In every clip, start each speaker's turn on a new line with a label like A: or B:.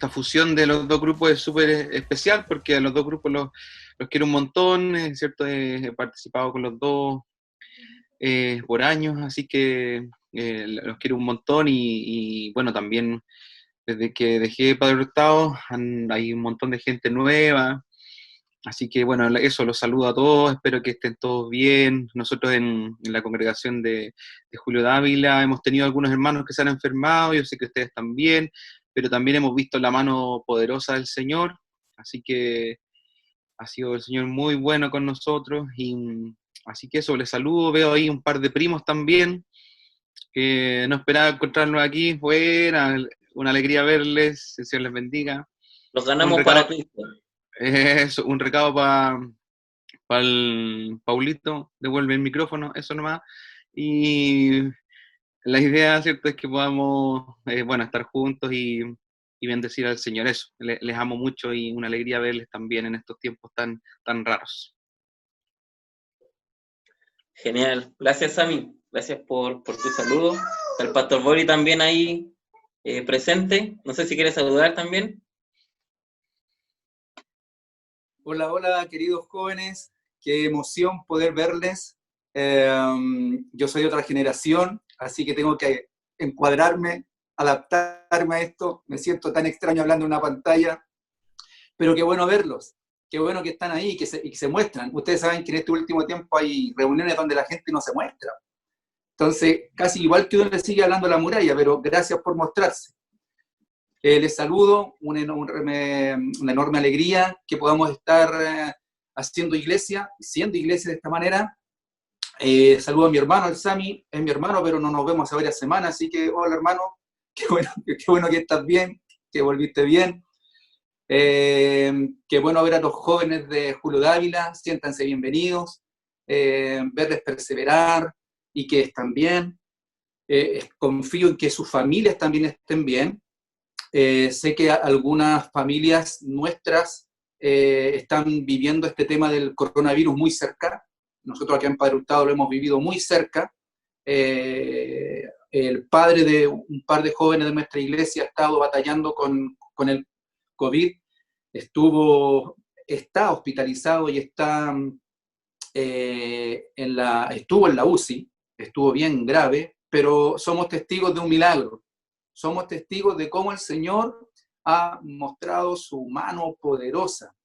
A: esta fusión de los dos grupos es súper especial, porque a los dos grupos los quiero un montón, ¿cierto? He participado con los dos por años, así que los quiero un montón y bueno, también desde que dejé Padre Hurtado hay un montón de gente nueva, así que bueno, eso, los saludo a todos, espero que estén todos bien. Nosotros en la congregación de Julio Dávila hemos tenido algunos hermanos que se han enfermado, yo sé que ustedes también, pero también hemos visto la mano poderosa del Señor, así que ha sido el Señor muy bueno con nosotros, y así que eso, les saludo, veo ahí un par de primos también, que no esperaba encontrarlos aquí, buena, una alegría verles, que el Señor les bendiga.
B: Los
A: Un
B: ganamos
A: recado,
B: para Cristo.
A: eso, un recado para el Paulito, devuelve el micrófono, eso nomás, y la idea, ¿cierto?, es que podamos, bueno, estar juntos y bendecir al Señor, eso, les amo mucho y una alegría verles también en estos tiempos tan raros.
B: Genial. Gracias, Sammy. Gracias por tu saludo. Está el pastor Bori también ahí presente. No sé si quieres saludar también.
C: Hola, hola, queridos jóvenes. Qué emoción poder verles. Yo soy de otra generación, así que tengo que encuadrarme, adaptarme a esto. Me siento tan extraño hablando en una pantalla, pero qué bueno verlos. Qué bueno que están ahí y que se muestran. Ustedes saben que en este último tiempo hay reuniones donde la gente no se muestra. Entonces, casi igual que uno le sigue hablando a la muralla, pero gracias por mostrarse. Les saludo, una enorme alegría que podamos estar haciendo iglesia, siendo iglesia de esta manera. Saludo a mi hermano, el Sami, es mi hermano, pero no nos vemos hace varias semanas, así que hola hermano, qué bueno que estás bien, que volviste bien. Qué bueno ver a los jóvenes de Julio Dávila, siéntanse bienvenidos, verles perseverar y que están bien. Confío en que sus familias también estén bien. Sé que algunas familias nuestras están viviendo este tema del coronavirus muy cerca. Nosotros aquí en Padre Hurtado lo hemos vivido muy cerca. El padre de un par de jóvenes de nuestra iglesia ha estado batallando con el COVID. Está hospitalizado y estuvo en la UCI, estuvo bien grave, pero somos testigos de un milagro. Somos testigos de cómo el Señor ha mostrado su mano poderosa.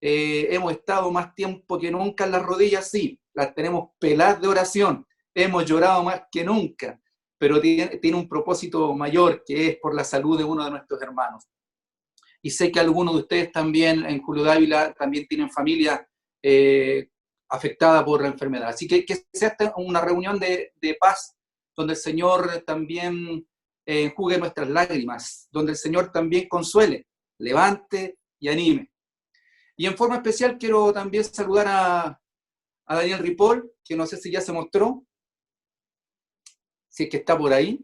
C: Hemos estado más tiempo que nunca en las rodillas, sí, las tenemos peladas de oración, hemos llorado más que nunca, pero tiene un propósito mayor, que es por la salud de uno de nuestros hermanos. Y sé que algunos de ustedes también en Julio Dávila también tienen familia afectada por la enfermedad. Así que sea una reunión de paz, donde el Señor también enjugue nuestras lágrimas, donde el Señor también consuele, levante y anime. Y en forma especial quiero también saludar a Daniel Ripoll, que no sé si ya se mostró, si es que está por ahí,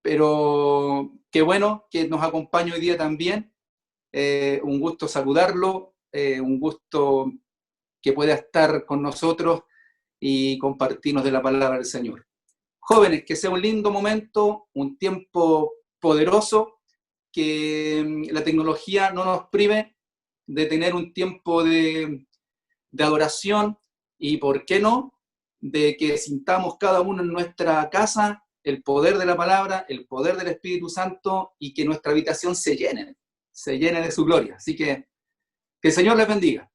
C: pero qué bueno que nos acompañe hoy día también. Un gusto saludarlo, un gusto que pueda estar con nosotros y compartirnos de la palabra del Señor. Jóvenes, que sea un lindo momento, un tiempo poderoso, que la tecnología no nos prive de tener un tiempo de adoración y, ¿por qué no?, de que sintamos cada uno en nuestra casa el poder de la palabra, el poder del Espíritu Santo y que nuestra habitación se llene de su gloria. Así que el Señor les bendiga.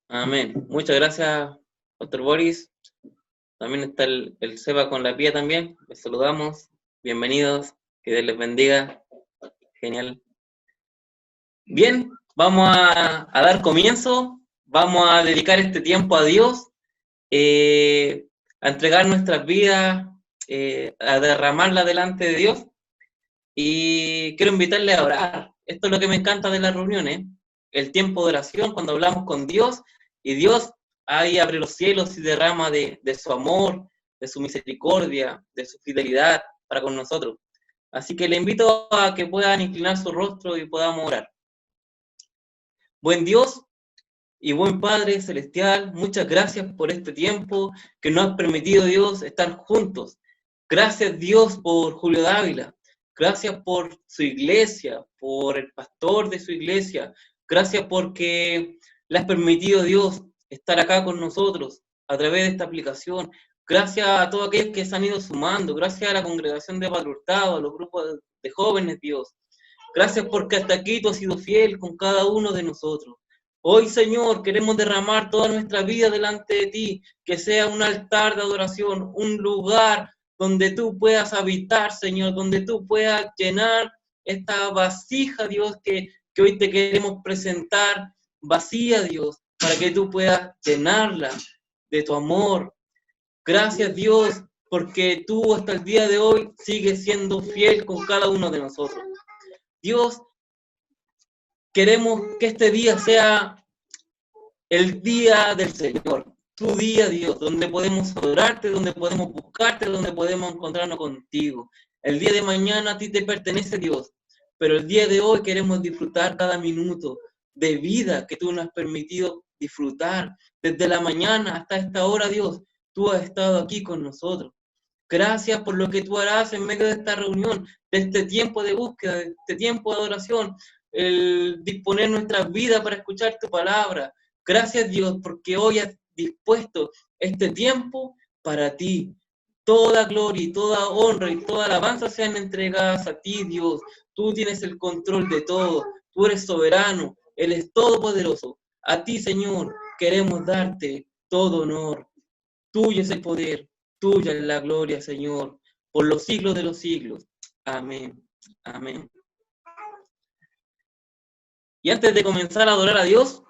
B: Amén. Muchas gracias, Pastor Boris. También está el Seba con la Pía también. Les saludamos. Bienvenidos. Que Dios les bendiga. Genial. Bien, vamos a dar comienzo. Vamos a dedicar este tiempo a Dios, a entregar nuestras vidas, a derramarla delante de Dios. Y quiero invitarle a orar. Esto es lo que me encanta de las reuniones. El tiempo de oración, cuando hablamos con Dios, y Dios ahí abre los cielos y derrama de su amor, de su misericordia, de su fidelidad para con nosotros. Así que le invito a que puedan inclinar su rostro y podamos orar. Buen Dios y buen Padre Celestial, muchas gracias por este tiempo que nos has permitido, Dios, estar juntos. Gracias, Dios, por Julio Dávila. Gracias por su iglesia, por el pastor de su iglesia. Gracias porque le has permitido, Dios, estar acá con nosotros a través de esta aplicación. Gracias a todos aquellos que se han ido sumando. Gracias a la congregación de Padre Hurtado, a los grupos de jóvenes, Dios. Gracias porque hasta aquí tú has sido fiel con cada uno de nosotros. Hoy, Señor, queremos derramar toda nuestra vida delante de ti, que sea un altar de adoración, un lugar donde tú puedas habitar, Señor, donde tú puedas llenar esta vasija, Dios, que hoy te queremos presentar, vacía, Dios, para que tú puedas llenarla de tu amor. Gracias, Dios, porque tú hasta el día de hoy sigues siendo fiel con cada uno de nosotros. Dios, queremos que este día sea el día del Señor, tu día, Dios, donde podemos adorarte, donde podemos buscarte, donde podemos encontrarnos contigo. El día de mañana a ti te pertenece, Dios, pero el día de hoy queremos disfrutar cada minuto de vida que tú nos has permitido disfrutar. Desde la mañana hasta esta hora, Dios, tú has estado aquí con nosotros. Gracias por lo que tú harás en medio de esta reunión, de este tiempo de búsqueda, de este tiempo de adoración, el disponer nuestras vidas para escuchar tu palabra. Gracias, Dios, porque hoy has dispuesto este tiempo para ti. Toda gloria y toda honra y toda alabanza sean entregadas a ti, Dios. Tú tienes el control de todo. Tú eres soberano. Él es todopoderoso. A ti, Señor, queremos darte todo honor. Tuyo es el poder. Tuya es la gloria, Señor, por los siglos de los siglos. Amén. Amén. Y antes de comenzar a adorar a Dios,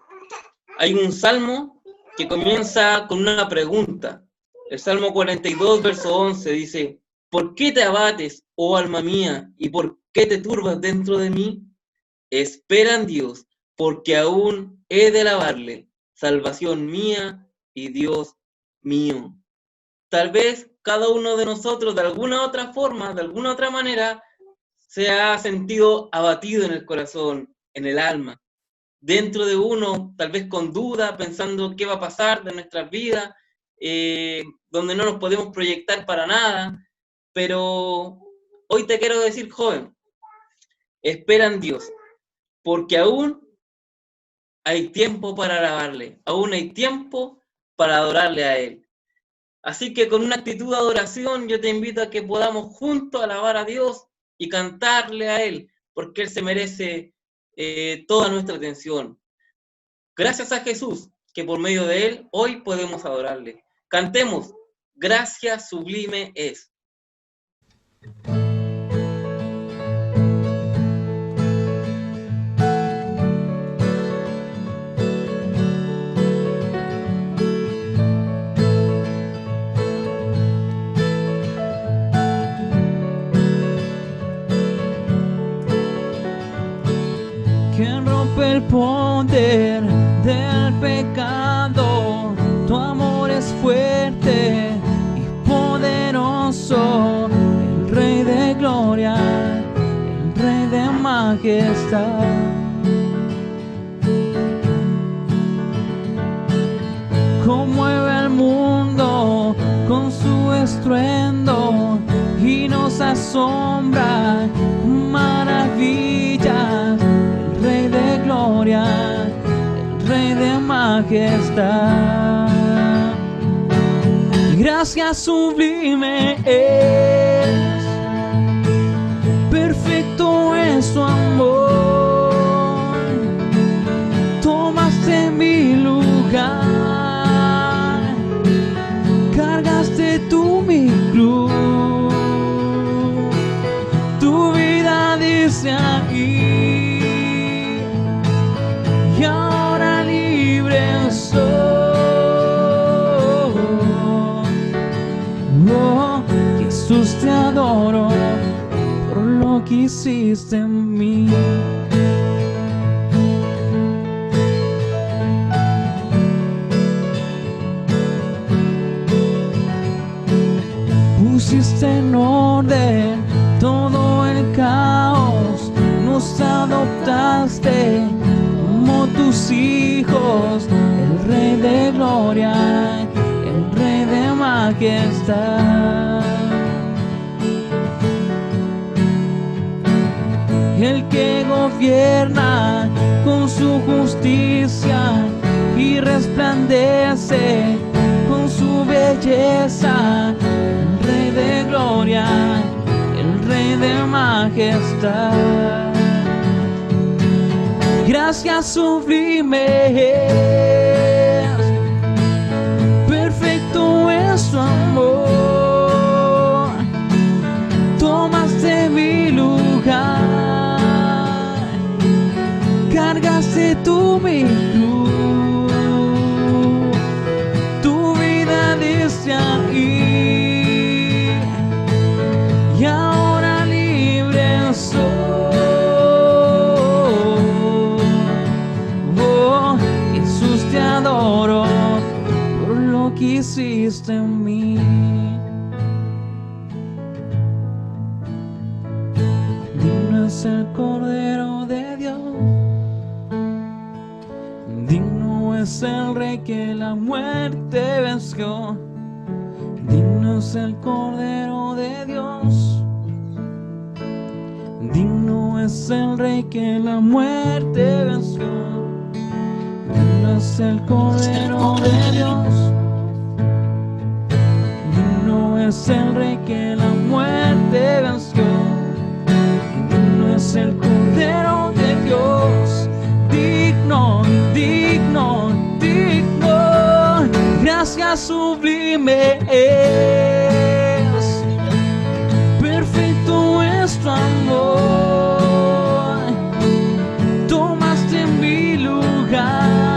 B: hay un salmo que comienza con una pregunta. El Salmo 42, verso 11 dice: ¿por qué te abates, oh alma mía, y por qué te turbas dentro de mí? Espera en Dios, porque aún he de alabarle, salvación mía y Dios mío. Tal vez cada uno de nosotros, de alguna otra forma, de alguna otra manera, se ha sentido abatido en el corazón, en el alma. Dentro de uno, tal vez con duda, pensando qué va a pasar de nuestras vidas, donde no nos podemos proyectar para nada. Pero hoy te quiero decir, joven, espera en Dios, porque aún hay tiempo para alabarle, aún hay tiempo para adorarle a Él. Así que con una actitud de adoración yo te invito a que podamos juntos alabar a Dios y cantarle a Él, porque Él se merece toda nuestra atención. Gracias a Jesús, que por medio de Él hoy podemos adorarle. Cantemos, gracia sublime es.
D: El poder del pecado, tu amor es fuerte y poderoso, el Rey de gloria, el Rey de majestad. Conmueve el mundo con su estruendo y nos asombra con maravillas. Rey de gloria, el Rey de majestad. Gracia sublime es, perfecto es su amor. Tomaste mi lugar, cargaste tú mi cruz. Tu vida dice aquí. Y ahora libre soy. Oh, Jesús, te adoro por lo que hiciste en mí. Pusiste en orden todo el caos, nos adoptaste como tus hijos, el Rey de gloria, el Rey de majestad. gobierna con su justicia y resplandece con su belleza. El Rey de gloria, el Rey de majestad. Gracias sublimes, perfecto es su amor. Tomaste mi lugar, cargaste tú mi cruz, tu vida desde ahí, y ahora libre soy. Oh, Jesús, te adoro por lo que hiciste en mí. Digno es el Cordero de Dios, digno es el Rey que la muerte venció. Digno es el Cordero de Dios, digno es el Rey que la muerte venció. Digno es el Cordero de Dios, digno es el Rey que la muerte venció. Digno es el Cordero de Dios, digno, digno, digno. Gracias sublime es, perfecto es tu amor. Tomaste mi lugar,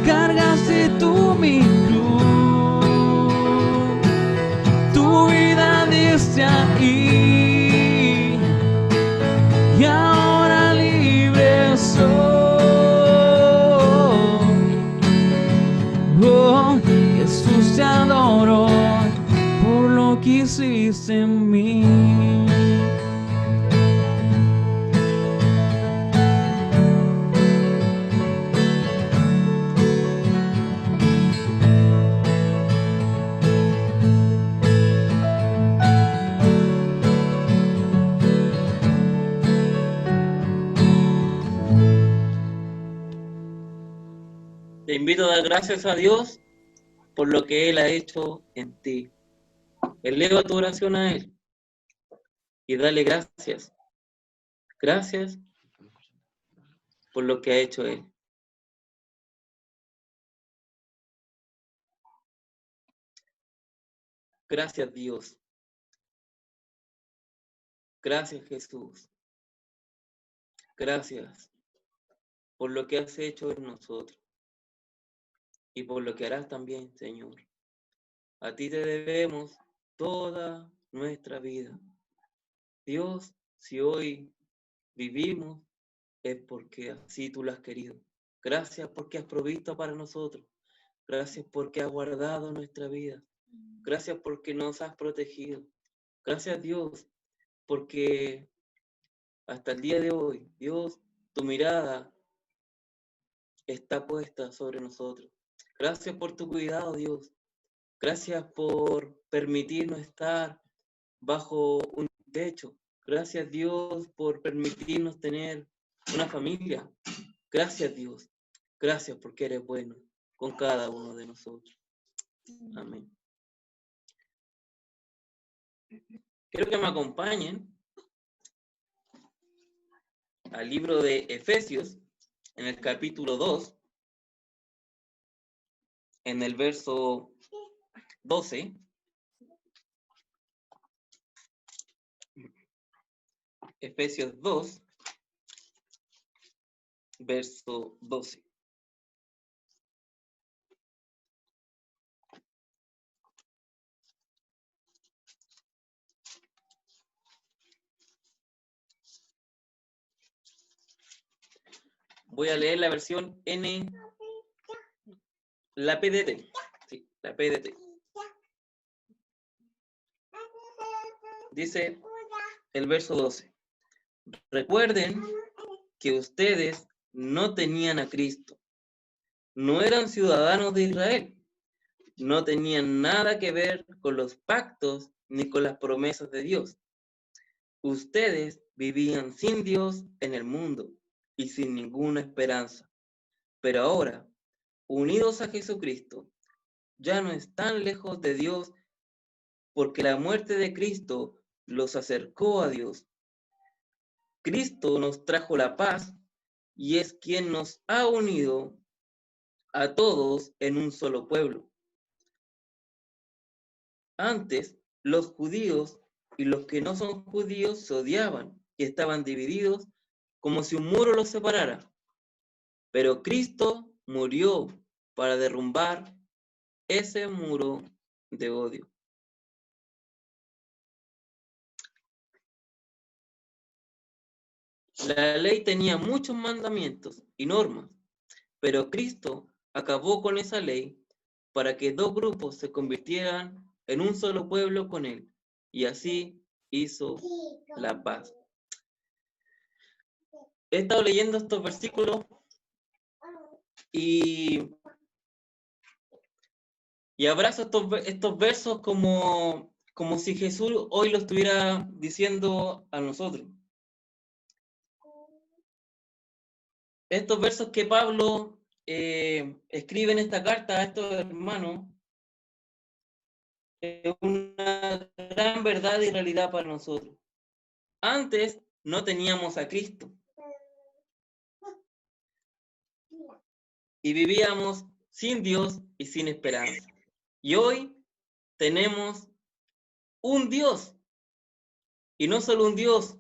D: cargaste tú mi cruz, tu vida desde ahí, y ahora libre soy. Oh, Jesús, te adoro por lo que hiciste en mí.
B: Te invito a dar gracias a Dios por lo que Él ha hecho en ti. Eleva tu oración a Él y dale gracias. Gracias por lo que ha hecho Él. Gracias, Dios. Gracias, Jesús. Gracias por lo que has hecho en nosotros y por lo que harás también, Señor. A ti te debemos toda nuestra vida. Dios, si hoy vivimos, es porque así tú lo has querido. Gracias porque has provisto para nosotros. Gracias porque has guardado nuestra vida. Gracias porque nos has protegido. Gracias, Dios, porque hasta el día de hoy, Dios, tu mirada está puesta sobre nosotros. Gracias por tu cuidado, Dios. Gracias por permitirnos estar bajo un techo. Gracias, Dios, por permitirnos tener una familia. Gracias, Dios. Gracias porque eres bueno con cada uno de nosotros. Amén. Quiero que me acompañen al libro de Efesios, en el capítulo 2, en el verso 12. Efesios 2, verso 12. Voy a leer la versión N, la PDT. Sí, la PDT. Dice el verso 12. Recuerden que ustedes no tenían a Cristo, no eran ciudadanos de Israel, no tenían nada que ver con los pactos ni con las promesas de Dios. Ustedes vivían sin Dios en el mundo y sin ninguna esperanza. Pero ahora, unidos a Jesucristo, ya no están lejos de Dios, porque la muerte de Cristo los acercó a Dios. Cristo nos trajo la paz y es quien nos ha unido a todos en un solo pueblo. Antes, los judíos y los que no son judíos se odiaban y estaban divididos como si un muro los separara. Pero Cristo murió para derrumbar ese muro de odio. La ley tenía muchos mandamientos y normas, pero Cristo acabó con esa ley para que dos grupos se convirtieran en un solo pueblo con Él, y así hizo la paz. He estado leyendo estos versículos y abrazo estos versos como si Jesús hoy lo estuviera diciendo a nosotros. Estos versos que Pablo escribe en esta carta a estos hermanos es una gran verdad y realidad para nosotros. Antes no teníamos a Cristo y vivíamos sin Dios y sin esperanza. Y hoy tenemos un Dios, y no solo un Dios,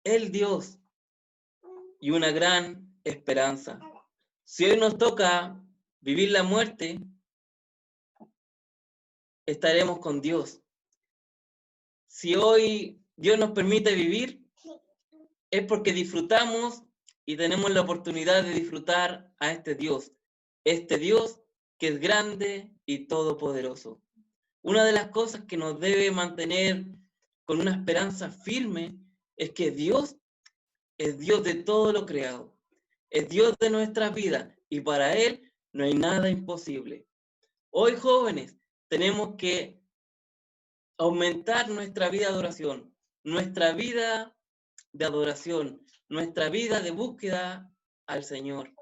B: el Dios, y una gran esperanza. Si hoy nos toca vivir la muerte, estaremos con Dios. Si hoy Dios nos permite vivir, es porque disfrutamos y tenemos la oportunidad de disfrutar a este Dios que es grande y todopoderoso. Una de las cosas que nos debe mantener con una esperanza firme es que Dios es Dios de todo lo creado, es Dios de nuestras vidas y para Él no hay nada imposible. Hoy, jóvenes, tenemos que aumentar nuestra vida de adoración, nuestra vida de búsqueda al Señor.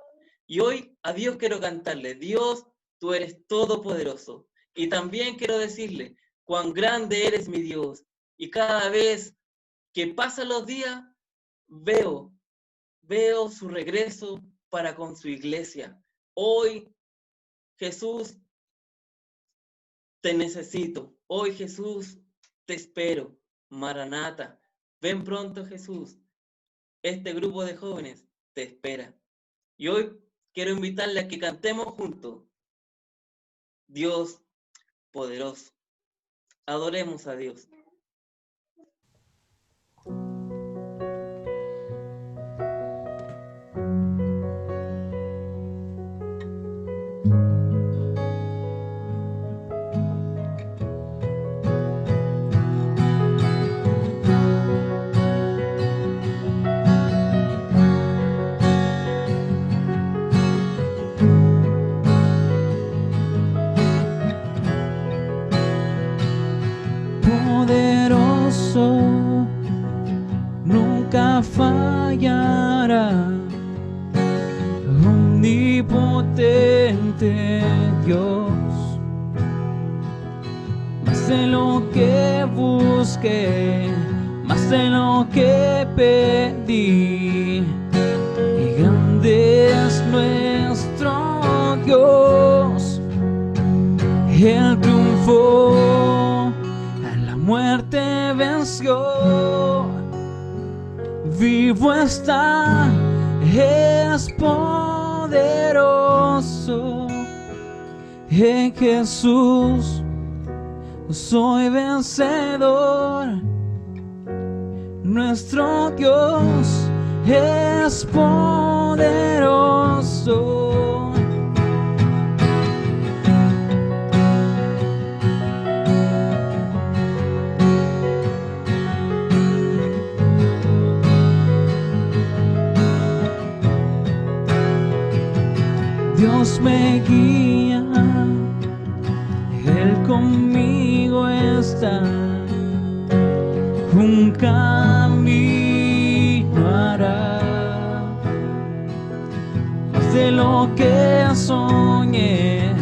B: Y hoy a Dios quiero cantarle: Dios, tú eres todopoderoso. Y también quiero decirle cuán grande eres mi Dios. Y cada vez que pasan los días, veo su regreso para con su iglesia. Hoy, Jesús, te necesito. Hoy, Jesús, te espero. Maranata, ven pronto, Jesús. Este grupo de jóvenes te espera. Y hoy quiero invitarle a que cantemos juntos: Dios poderoso. Adoremos a Dios.
D: Nunca fallará, omnipotente Dios. Más de lo que busqué, más de lo que pedí, y grande es nuestro Dios. Él triunfó, la muerte venció. Vivo está, es poderoso. En Jesús soy vencedor. Nuestro Dios es poderoso. Dios me guía, Él conmigo está, un camino lo que soñé,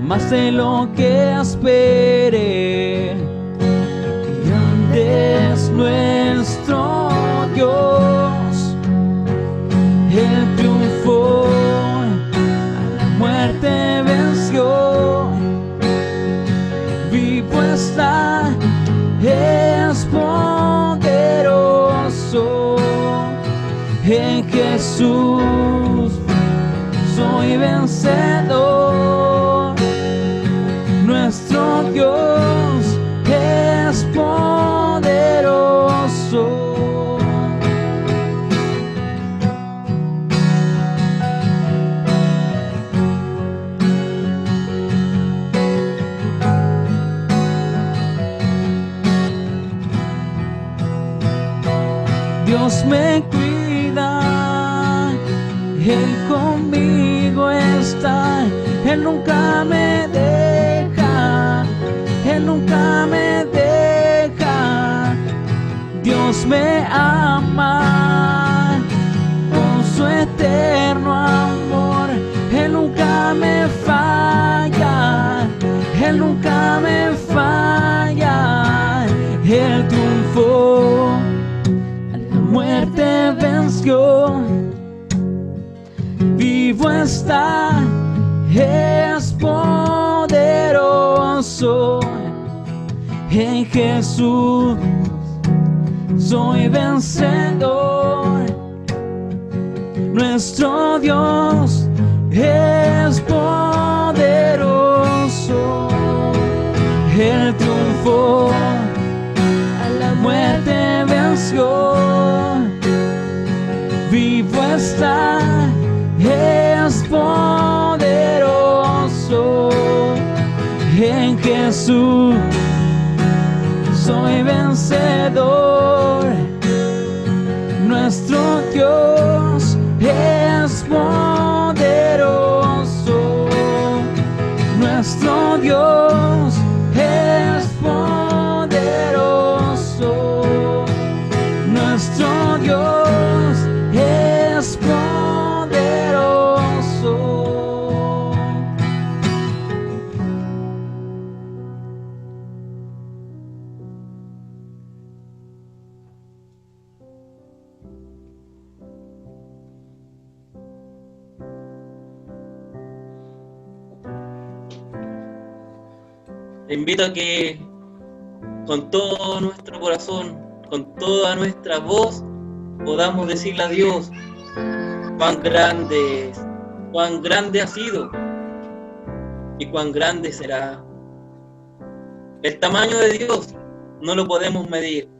D: más de lo que esperé. Grande es nuestro Dios, Él triunfó, a la muerte venció, vivo está, es poderoso. En Jesús soy vencedor. Nuestro Dios es poderoso. Dios me cuida, Él conmigo está, Él nunca me deja, Él nunca me deja. Dios me ama con su eterno amor, Él nunca me falla, Él nunca me falla. Él triunfó, muerte venció, vivo está, es poderoso. En Jesús soy vencedor. Nuestro Dios es poderoso. Él triunfó, a la muerte venció, vivo está, es poderoso. En Jesús soy vencedor. Nuestro Dios es poderoso. Nuestro Dios es poderoso. Nuestro Dios es poderoso.
B: Te invito a que con todo nuestro corazón, con toda nuestra voz, podamos decirle a Dios cuán grande es, cuán grande ha sido y cuán grande será. El tamaño de Dios no lo podemos medir,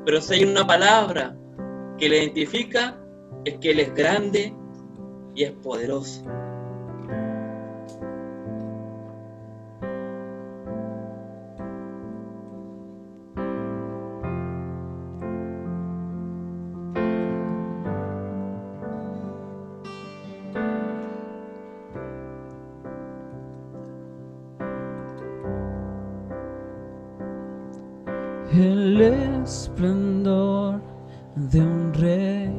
B: pero si hay una palabra que le identifica, es que Él es grande y es poderoso.
D: El esplendor de un rey,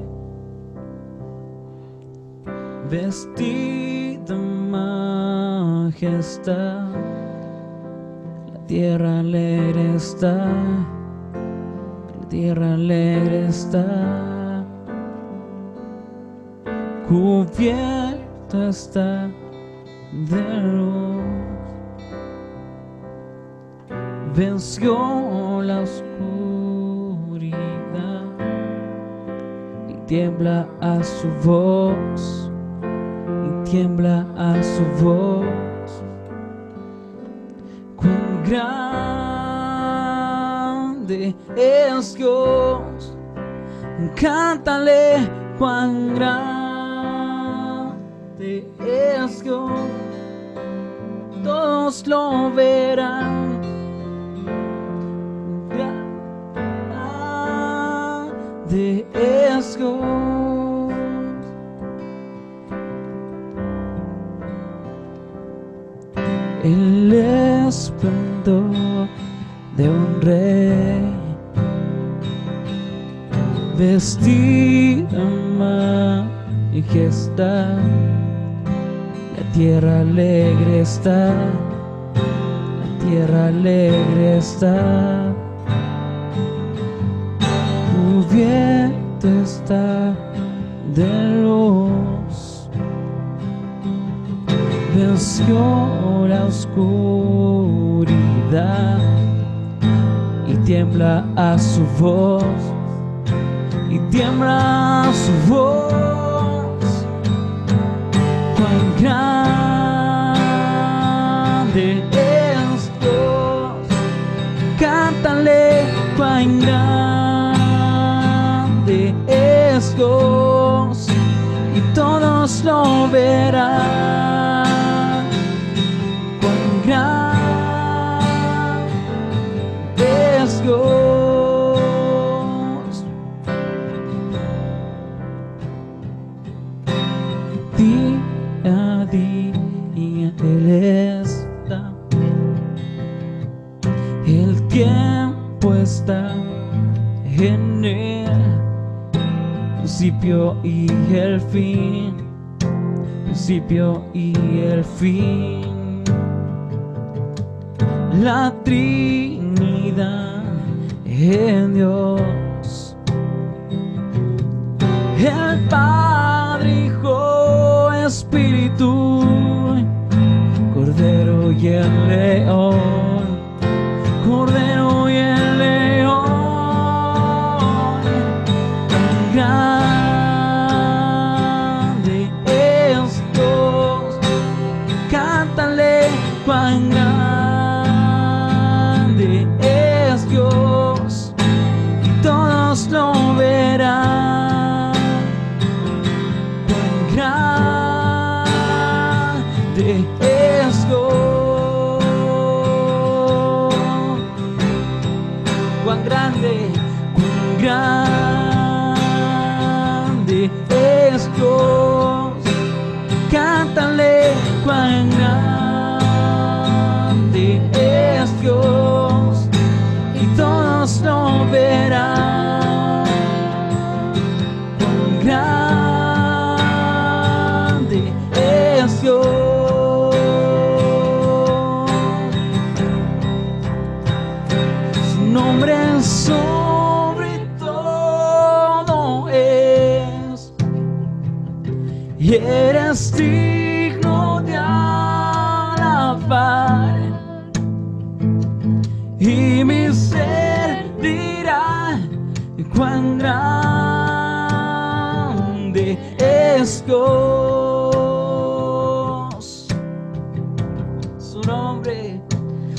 D: vestido en majestad, la tierra alegre está, la tierra alegre está, cubierta está de luz. Venció la oscuridad y tiembla a su voz, y tiembla a su voz. Cuán grande es Dios, cántale cuán grande es Dios, todos lo verán. De es Dios. El esplendor de un rey, vestido en majestad, La tierra alegre está, la tierra alegre está, cubierto está de luz, venció la oscuridad y tiembla a su voz, y tiembla a su voz. Cuán grande es Dios, cántale, cuán grande es Dios, y todos lo verán. Cuán grande es Dios. Día a día Él está, el tiempo está en Él, principio y el fin, principio y el fin. La Trinidad en Dios, el Padre, Hijo, Espíritu, Cordero y el León, Cordero y el León. Tan grande es Dios, cántale, cuán grande es Dios, y todos lo verán. Cuán grande es Dios, cuán grande es Dios, cántale, cuán grande es Dios, y todos lo verán. Cuán grande es Dios, su nombre es sobre todo es, y eres digno de alabar, y mi ser dirá cuán grande es Dios.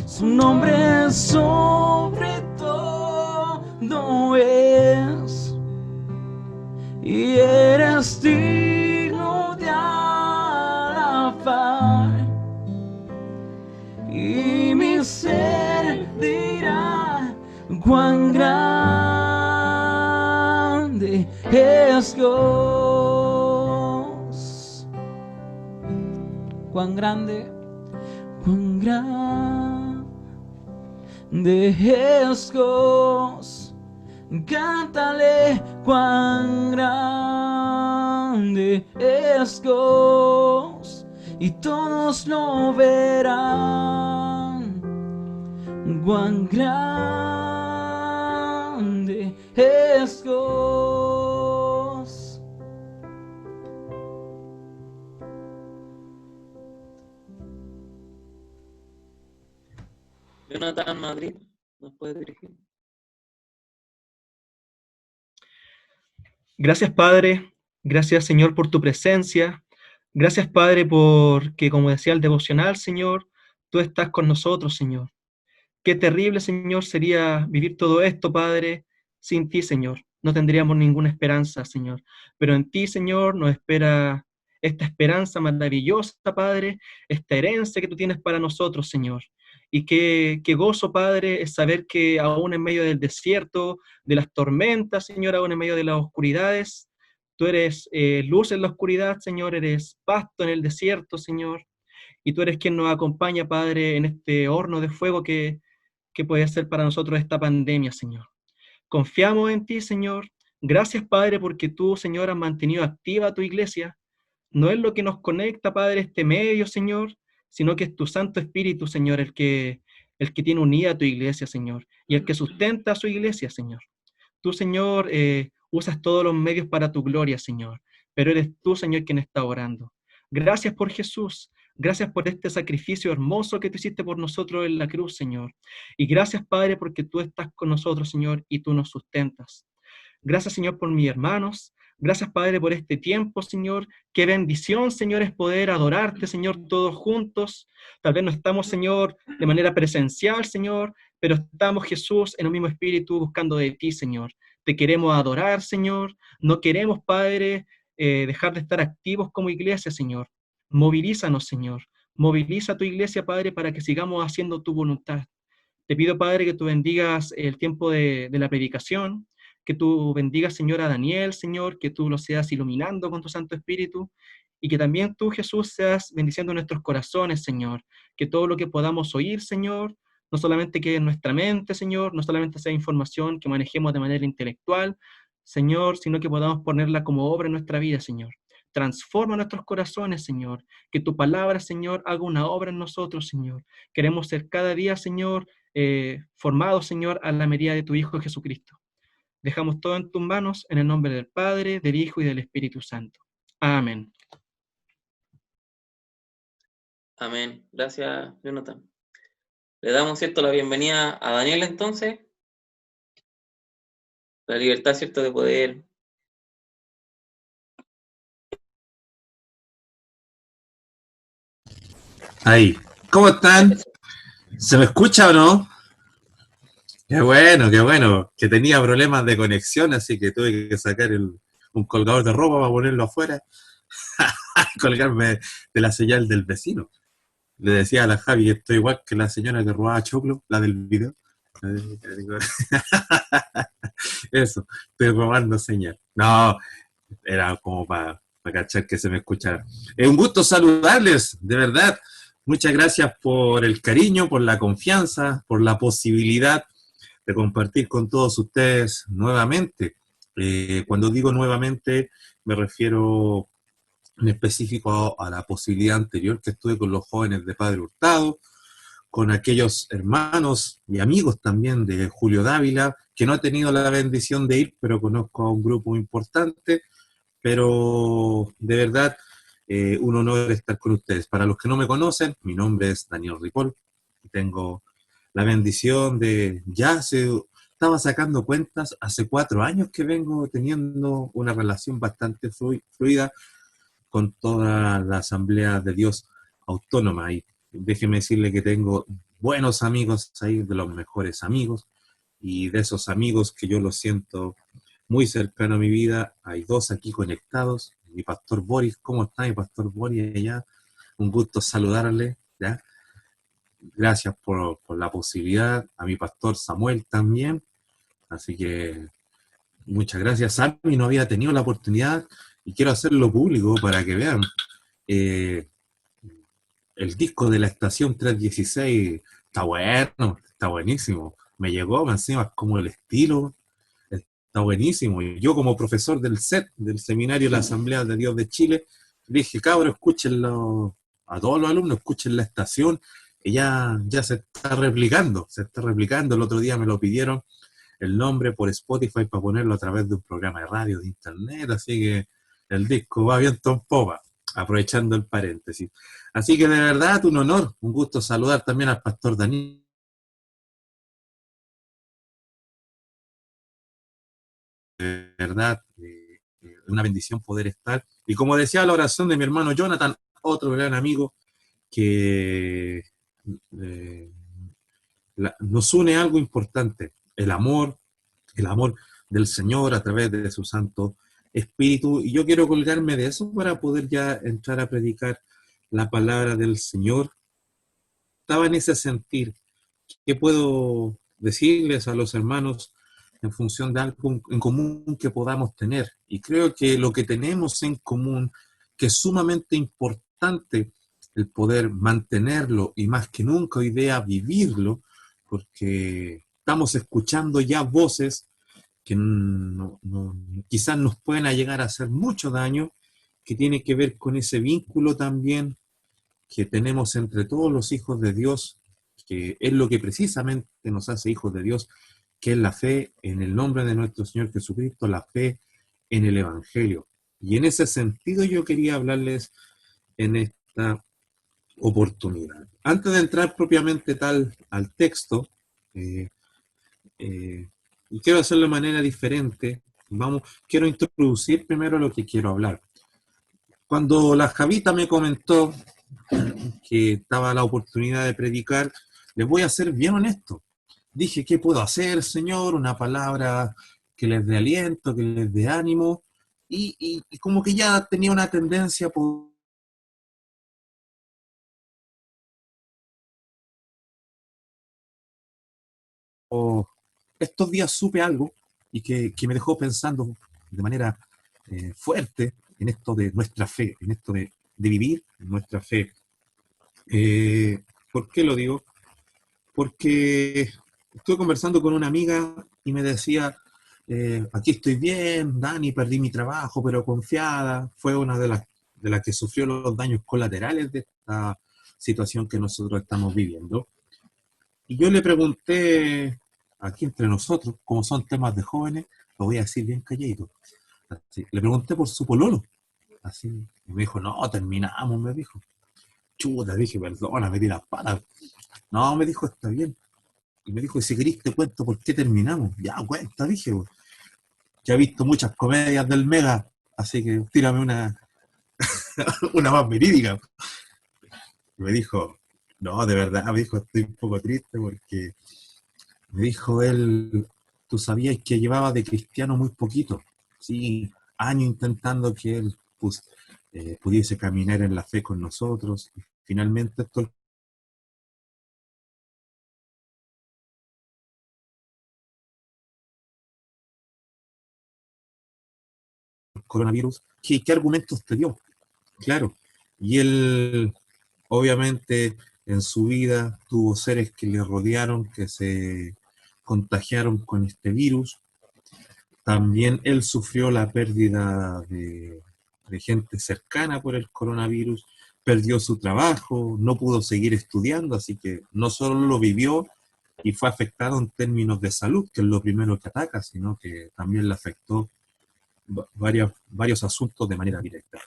D: Su nombre sobre todo es, y eres digno de alabar, y mi ser dirá cuán grande es Dios. Cuán grande es Dios, cántale, cuán grande es Dios, y todos lo verán. Cuán grande es Dios.
B: Jonathan Madrid, ¿nos puede dirigir?
E: Gracias, Padre. Gracias, Señor, por tu presencia. Gracias, Padre, porque, como decía el devocional, Señor, tú estás con nosotros, Señor. Qué terrible, Señor, sería vivir todo esto, Padre, sin ti, Señor. No tendríamos ninguna esperanza, Señor. Pero en ti, Señor, nos espera esta esperanza maravillosa, Padre, esta herencia que tú tienes para nosotros, Señor. Y qué gozo, Padre, es saber que aún en medio del desierto, de las tormentas, Señor, aún en medio de las oscuridades, tú eres luz en la oscuridad, Señor, eres pasto en el desierto, Señor, y tú eres quien nos acompaña, Padre, en este horno de fuego que puede ser para nosotros esta pandemia, Señor. Confiamos en ti, Señor. Gracias, Padre, porque tú, Señor, has mantenido activa tu iglesia. No es lo que nos conecta, Padre, este medio, Señor, sino que es tu Santo Espíritu, Señor, el que tiene unida a tu iglesia, Señor, y el que sustenta a su iglesia, Señor. Tú, Señor, usas todos los medios para tu gloria, Señor, pero eres tú, Señor, quien está orando. Gracias por Jesús. Gracias por este sacrificio hermoso que tú hiciste por nosotros en la cruz, Señor. Y gracias, Padre, porque tú estás con nosotros, Señor, y tú nos sustentas. Gracias, Señor, por mis hermanos. Gracias, Padre, por este tiempo, Señor. Qué bendición, Señor, es poder adorarte, Señor, todos juntos. Tal vez no estamos, Señor, de manera presencial, Señor, pero estamos, Jesús, en un mismo espíritu buscando de ti, Señor. Te queremos adorar, Señor. No queremos, Padre, dejar de estar activos como iglesia, Señor. Movilízanos, Señor. Moviliza a tu iglesia, Padre, para que sigamos haciendo tu voluntad. Te pido, Padre, que tú bendigas el tiempo de la predicación, que tú bendigas, Señor, a Daniel, Señor, que tú lo seas iluminando con tu Santo Espíritu, y que también tú, Jesús, seas bendiciendo nuestros corazones, Señor, que todo lo que podamos oír, Señor, no solamente quede en nuestra mente, Señor, no solamente sea información que manejemos de manera intelectual, Señor, sino que podamos ponerla como obra en nuestra vida, Señor. Transforma nuestros corazones, Señor, que tu palabra, Señor, haga una obra en nosotros, Señor. Queremos ser cada día, Señor, formados, Señor, a la medida de tu Hijo Jesucristo. Dejamos todo en tus manos, en el nombre del Padre, del Hijo y del Espíritu Santo. Amén.
B: Amén. Gracias, Jonathan. Le damos, ¿cierto?, la bienvenida a Daniel, entonces. La libertad, ¿cierto?, de poder.
F: Ahí. ¿Cómo están? ¿Se me escucha o no? Qué bueno. Que tenía problemas de conexión, así que tuve que sacar un colgador de ropa para ponerlo afuera. Colgarme de la señal del vecino. Le decía a la Javi que estoy igual que la señora que robaba choclo, la del video. Eso, estoy robando señal. No, era como para cachar que se me escuchara. Es un gusto saludarles, de verdad. Muchas gracias por el cariño, por la confianza, por la posibilidad de compartir con todos ustedes nuevamente. Cuando digo nuevamente, me refiero en específico a la posibilidad anterior que estuve con los jóvenes de Padre Hurtado, con aquellos hermanos y amigos también de Julio Dávila, que no he tenido la bendición de ir, pero conozco a un grupo importante, pero de verdad, un honor estar con ustedes. Para los que no me conocen, mi nombre es Daniel Ripoll, y tengo la bendición de, estaba sacando cuentas, hace 4 años que vengo teniendo una relación bastante fluida con toda la Asamblea de Dios Autónoma. Y déjeme decirle que tengo buenos amigos ahí, de los mejores amigos, y de esos amigos que yo los siento muy cercano a mi vida, hay 2 aquí conectados. Mi pastor Boris, ¿cómo está mi pastor Boris allá? Un gusto saludarle, ¿ya? Gracias por la posibilidad, a mi pastor Samuel también, así que muchas gracias. Sammy no había tenido la oportunidad y quiero hacerlo público para que vean. El disco de la estación 316 está bueno, está buenísimo. Me llegó, encima como el estilo, está buenísimo. Y yo como profesor del SET, del Seminario de la Asamblea de Dios de Chile, dije, cabros, escúchenlo, a todos los alumnos, escuchen la estación, y ya se está replicando. El otro día me lo pidieron el nombre por Spotify para ponerlo a través de un programa de radio, de internet, así que el disco va viento en popa, aprovechando el paréntesis. Así que de verdad, un honor, un gusto saludar también al pastor Daniel. De verdad, una bendición poder estar. Y como decía la oración de mi hermano Jonathan, otro gran amigo, que nos une algo importante, el amor del Señor a través de su Santo Espíritu. Y yo quiero colgarme de eso para poder ya entrar a predicar la palabra del Señor. Estaba en ese sentir. ¿Qué puedo decirles a los hermanos en función de algo en común que podamos tener? Y creo que lo que tenemos en común, que es sumamente importante el poder mantenerlo y más que nunca hoy día vivirlo, porque estamos escuchando ya voces que quizás nos pueden llegar a hacer mucho daño que tiene que ver con ese vínculo también que tenemos entre todos los hijos de Dios, que es lo que precisamente nos hace hijos de Dios, que es la fe en el nombre de nuestro Señor Jesucristo, la fe en el Evangelio. Y en ese sentido yo quería hablarles en esta oportunidad. Antes de entrar propiamente tal al texto, y quiero hacerlo de manera diferente, quiero introducir primero lo que quiero hablar. Cuando la Javita me comentó que estaba la oportunidad de predicar, les voy a ser bien honesto. Dije, ¿qué puedo hacer, Señor? Una palabra que les dé aliento, que les dé ánimo, y como que ya tenía una tendencia por estos días supe algo y que me dejó pensando de manera fuerte en esto de nuestra fe, en esto de vivir nuestra fe. ¿Por qué lo digo? Porque estuve conversando con una amiga y me decía, aquí estoy bien, Dani, perdí mi trabajo, pero confiada. Fue una de las que sufrió los daños colaterales de esta situación que nosotros estamos viviendo. Y yo le pregunté, aquí entre nosotros, como son temas de jóvenes, lo voy a decir bien calladito. Así, le pregunté por su pololo. Así, y me dijo, no, terminamos, me dijo. Chuta, dije, perdona, me di las patas. No, me dijo, está bien. Y me dijo, si querís te cuento por qué terminamos. Ya, cuenta, dije. Ya he visto muchas comedias del Mega, así que tírame una más verídica. Y me dijo, no, de verdad, me dijo, estoy un poco triste porque me dijo él, tú sabías que llevaba de cristiano muy poquito. Sí, años intentando que él pudiese caminar en la fe con nosotros. Y finalmente esto el coronavirus, ¿qué argumentos te dio? Claro. Y él, obviamente, en su vida tuvo seres que le rodearon, que se contagiaron con este virus. También él sufrió la pérdida de gente cercana por el coronavirus, perdió su trabajo, no pudo seguir estudiando, así que no solo lo vivió y fue afectado en términos de salud, que es lo primero que ataca, sino que también le afectó varios asuntos de manera directa.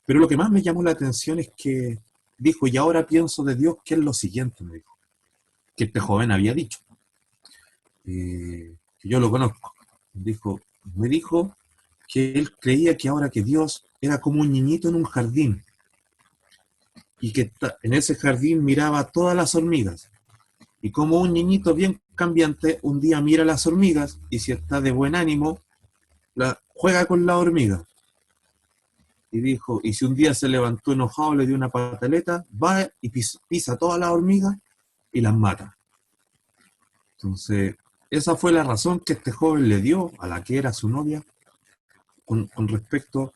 F: Pero lo que más me llamó la atención es que dijo, y ahora pienso de Dios, que es lo siguiente, me dijo, que este joven había dicho, que yo lo conozco. Me dijo que él creía que ahora que Dios era como un niñito en un jardín, y que en ese jardín miraba todas las hormigas, y como un niñito bien cambiante, un día mira las hormigas, y si está de buen ánimo, juega con la hormiga. Y dijo, y si un día se levantó enojado, le dio una pataleta, va y pisa todas las hormigas y las mata. Entonces, esa fue la razón que este joven le dio a la que era su novia con respecto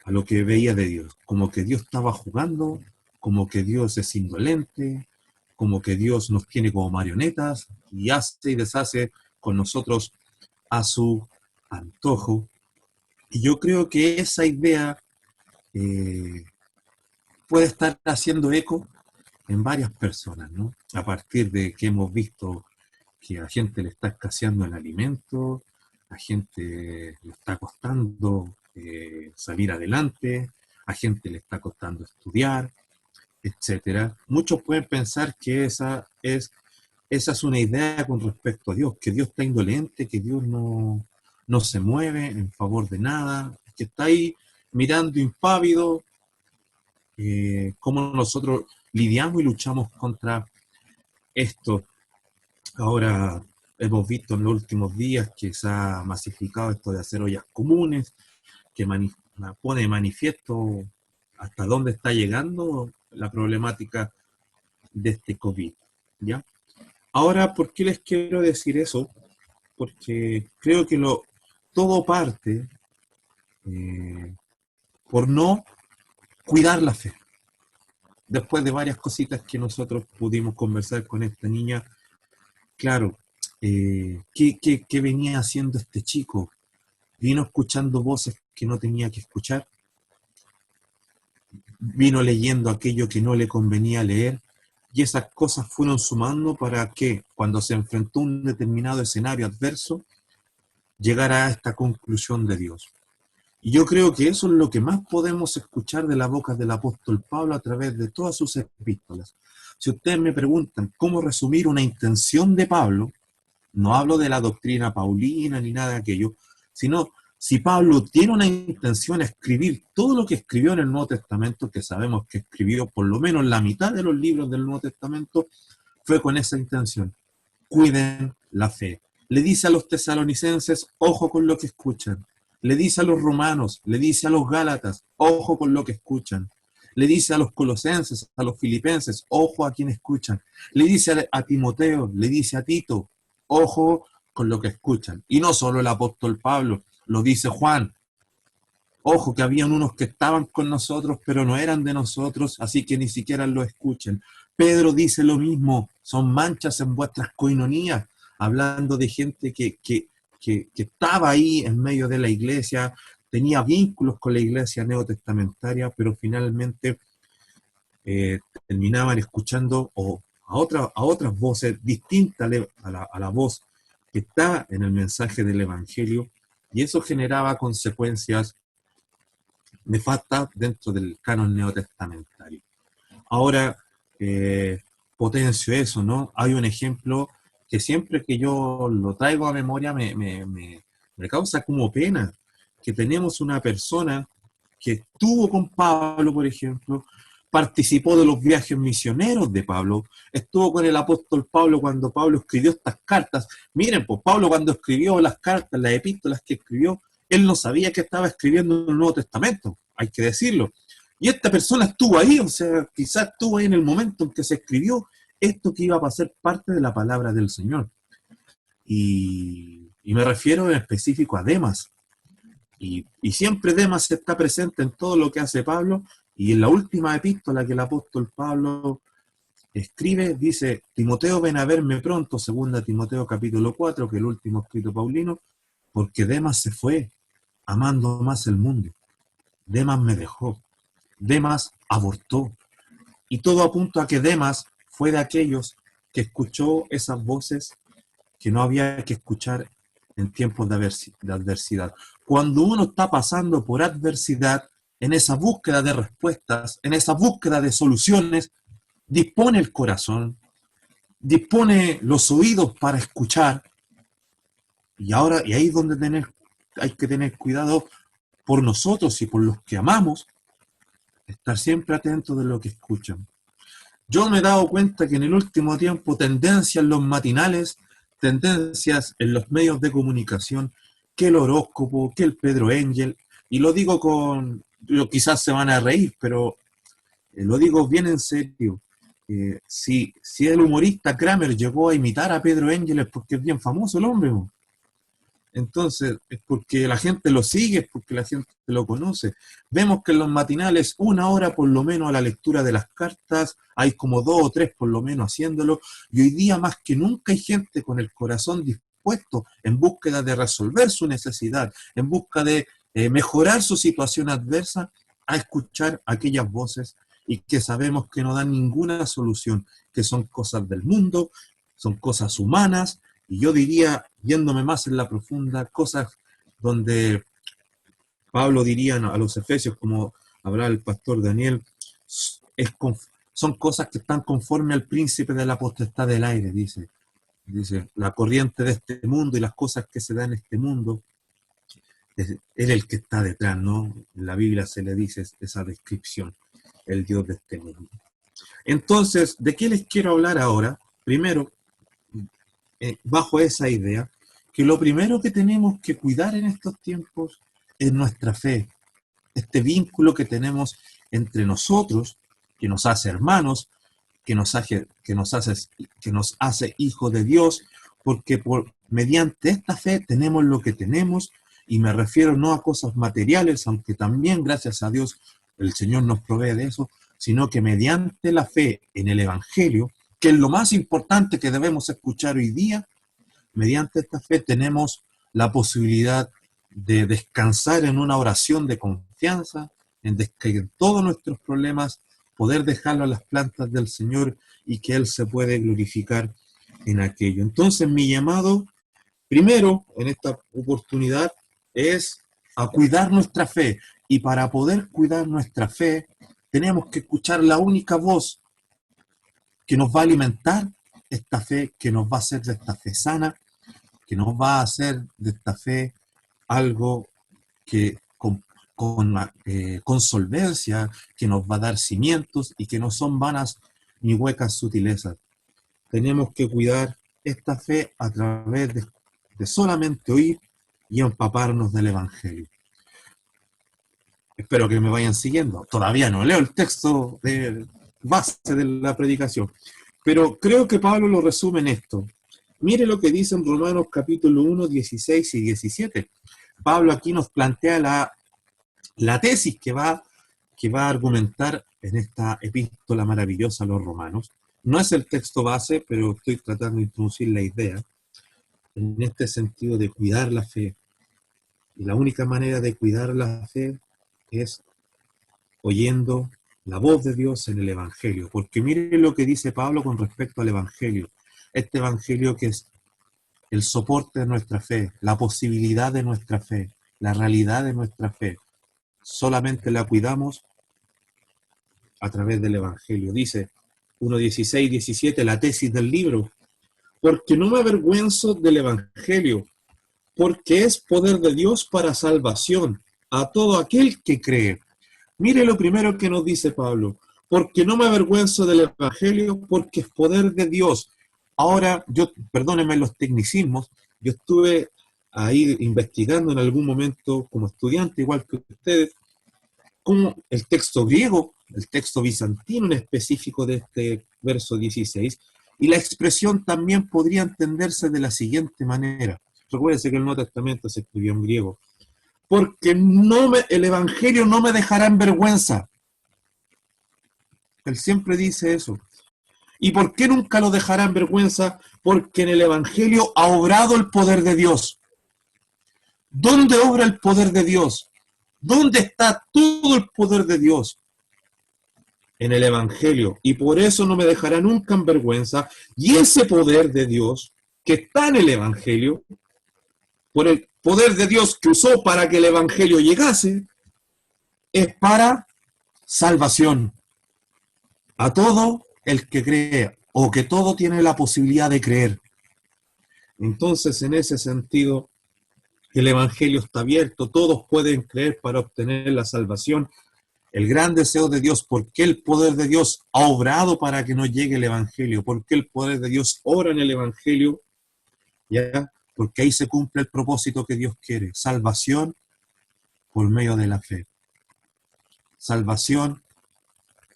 F: a lo que veía de Dios. Como que Dios estaba jugando, como que Dios es indolente, como que Dios nos tiene como marionetas y hace y deshace con nosotros a su antojo. Y yo creo que esa idea puede estar haciendo eco en varias personas, ¿no? A partir de que hemos visto que a gente le está escaseando el alimento, a gente le está costando salir adelante, a gente le está costando estudiar, etcétera. Muchos pueden pensar que esa es una idea con respecto a Dios, que Dios está indolente, que Dios no se mueve en favor de nada, que está ahí mirando impávido, cómo nosotros lidiamos y luchamos contra esto. Ahora hemos visto en los últimos días que se ha masificado esto de hacer ollas comunes, que pone de manifiesto hasta dónde está llegando la problemática de este COVID, ¿ya? Ahora, ¿por qué les quiero decir eso? Porque creo que todo parte por no cuidar la fe. Después de varias cositas que nosotros pudimos conversar con esta niña, claro, ¿qué venía haciendo este chico? Vino escuchando voces que no tenía que escuchar, vino leyendo aquello que no le convenía leer, y esas cosas fueron sumando para que, cuando se enfrentó a un determinado escenario adverso, llegara a esta conclusión de Dios. Y yo creo que eso es lo que más podemos escuchar de la boca del apóstol Pablo a través de todas sus epístolas. Si ustedes me preguntan cómo resumir una intención de Pablo, no hablo de la doctrina paulina ni nada de aquello, sino si Pablo tiene una intención de escribir todo lo que escribió en el Nuevo Testamento, que sabemos que escribió por lo menos la mitad de los libros del Nuevo Testamento, fue con esa intención. Cuiden la fe. Le dice a los tesalonicenses, ojo con lo que escuchan. Le dice a los romanos, le dice a los gálatas, ojo con lo que escuchan. Le dice a los colosenses, a los filipenses, ojo a quien escuchan. Le dice a Timoteo, le dice a Tito, ojo con lo que escuchan. Y no solo el apóstol Pablo, lo dice Juan. Ojo que habían unos que estaban con nosotros, pero no eran de nosotros, así que ni siquiera lo escuchen. Pedro dice lo mismo, son manchas en vuestras coinonías, hablando de gente que estaba ahí en medio de la iglesia, tenía vínculos con la iglesia neotestamentaria, pero finalmente terminaban escuchando a otras voces distintas a la voz que está en el mensaje del Evangelio, y eso generaba consecuencias nefastas dentro del canon neotestamentario. Ahora, potencio eso, ¿no? Hay un ejemplo que siempre que yo lo traigo a memoria me causa como pena, que tenemos una persona que estuvo con Pablo, por ejemplo, participó de los viajes misioneros de Pablo, estuvo con el apóstol Pablo cuando Pablo escribió estas cartas. Miren, pues Pablo cuando escribió las cartas, las epístolas que escribió, él no sabía que estaba escribiendo el Nuevo Testamento, hay que decirlo. Y esta persona estuvo ahí, o sea, quizás estuvo ahí en el momento en que se escribió esto que iba a ser parte de la palabra del Señor. Y me refiero en específico a Demas. Y siempre Demas está presente en todo lo que hace Pablo, y en la última epístola que el apóstol Pablo escribe, dice, Timoteo, ven a verme pronto, 2 Timoteo capítulo 4, que es el último escrito paulino, porque Demas se fue, amando más el mundo. Demas me dejó. Demas abortó. Y todo apunta a que Demas fue de aquellos que escuchó esas voces que no había que escuchar en tiempos de adversidad. Cuando uno está pasando por adversidad, en esa búsqueda de respuestas, en esa búsqueda de soluciones, dispone el corazón, dispone los oídos para escuchar, y ahí es donde hay que tener cuidado por nosotros y por los que amamos, estar siempre atentos de lo que escuchan. Yo me he dado cuenta que en el último tiempo tendencias en los matinales, tendencias en los medios de comunicación, que el horóscopo, que el Pedro Engel, y lo digo quizás se van a reír, pero lo digo bien en serio. Si el humorista Kramer llegó a imitar a Pedro Engel es porque es bien famoso el hombre, ¿no? Entonces, es porque la gente lo sigue, es porque la gente lo conoce. Vemos que en los matinales, 1 hora por lo menos a la lectura de las cartas, hay como 2 o 3 por lo menos haciéndolo, y hoy día más que nunca hay gente con el corazón dispuesto en búsqueda de resolver su necesidad, en busca de mejorar su situación adversa, a escuchar aquellas voces y que sabemos que no dan ninguna solución, que son cosas del mundo, son cosas humanas, y yo diría, yéndome más en la profunda, cosas donde Pablo diría a los efesios, como hablaba el pastor Daniel, son cosas que están conforme al príncipe de la potestad del aire, dice. Dice, la corriente de este mundo y las cosas que se dan en este mundo, es el que está detrás, ¿no? En la Biblia se le dice esa descripción, el Dios de este mundo. Entonces, ¿de qué les quiero hablar ahora? Primero, bajo esa idea, que lo primero que tenemos que cuidar en estos tiempos es nuestra fe, este vínculo que tenemos entre nosotros, que nos hace hermanos, que nos hace hijos de Dios, porque mediante esta fe tenemos lo que tenemos, y me refiero no a cosas materiales, aunque también, gracias a Dios, el Señor nos provee de eso, sino que mediante la fe en el Evangelio, que es lo más importante que debemos escuchar hoy día, mediante esta fe tenemos la posibilidad de descansar en una oración de confianza, en descargar todos nuestros problemas, poder dejarlo a las plantas del Señor y que Él se puede glorificar en aquello. Entonces mi llamado, primero, en esta oportunidad, es a cuidar nuestra fe. Y para poder cuidar nuestra fe, tenemos que escuchar la única voz que nos va a alimentar esta fe, que nos va a hacer de esta fe sana, que nos va a hacer de esta fe algo que con solvencia, que nos va a dar cimientos y que no son vanas ni huecas sutilezas. Tenemos que cuidar esta fe a través de solamente oír y empaparnos del Evangelio. Espero que me vayan siguiendo. Todavía no leo el texto de base de la predicación, pero creo que Pablo lo resume en esto. Mire lo que dice en Romanos capítulo 1, 16 y 17. Pablo aquí nos plantea la tesis que va a argumentar en esta epístola maravillosa a los romanos. No es el texto base, pero estoy tratando de introducir la idea en este sentido de cuidar la fe. Y la única manera de cuidar la fe es oyendo la voz de Dios en el Evangelio. Porque mire lo que dice Pablo con respecto al Evangelio. Este Evangelio que es el soporte de nuestra fe, la posibilidad de nuestra fe, la realidad de nuestra fe. Solamente la cuidamos a través del Evangelio. Dice 1:16, 17, la tesis del libro. Porque no me avergüenzo del Evangelio, porque es poder de Dios para salvación a todo aquel que cree. Mire lo primero que nos dice Pablo. Porque no me avergüenzo del Evangelio, porque es poder de Dios. Ahora, perdónenme los tecnicismos, yo estuve ahí investigando en algún momento como estudiante, igual que ustedes, como el texto griego, el texto bizantino en específico de este verso 16, y la expresión también podría entenderse de la siguiente manera. Recuérdense que el Nuevo Testamento se escribió en griego. Porque el Evangelio no me dejará en vergüenza. Él siempre dice eso. ¿Y por qué nunca lo dejará en vergüenza? Porque en el Evangelio ha obrado el poder de Dios. ¿Dónde obra el poder de Dios? ¿Dónde está todo el poder de Dios? En el Evangelio. Y por eso no me dejará nunca en vergüenza. Y ese poder de Dios que está en el Evangelio, por el poder de Dios que usó para que el Evangelio llegase, es para salvación a todo el que cree, o que todo tiene la posibilidad de creer. Entonces, en ese sentido, el Evangelio está abierto, todos pueden creer para obtener la salvación. El gran deseo de Dios, ¿por qué el poder de Dios ha obrado para que no llegue el Evangelio? ¿Por qué el poder de Dios obra en el Evangelio? ¿Ya? Porque ahí se cumple el propósito que Dios quiere, salvación por medio de la fe. Salvación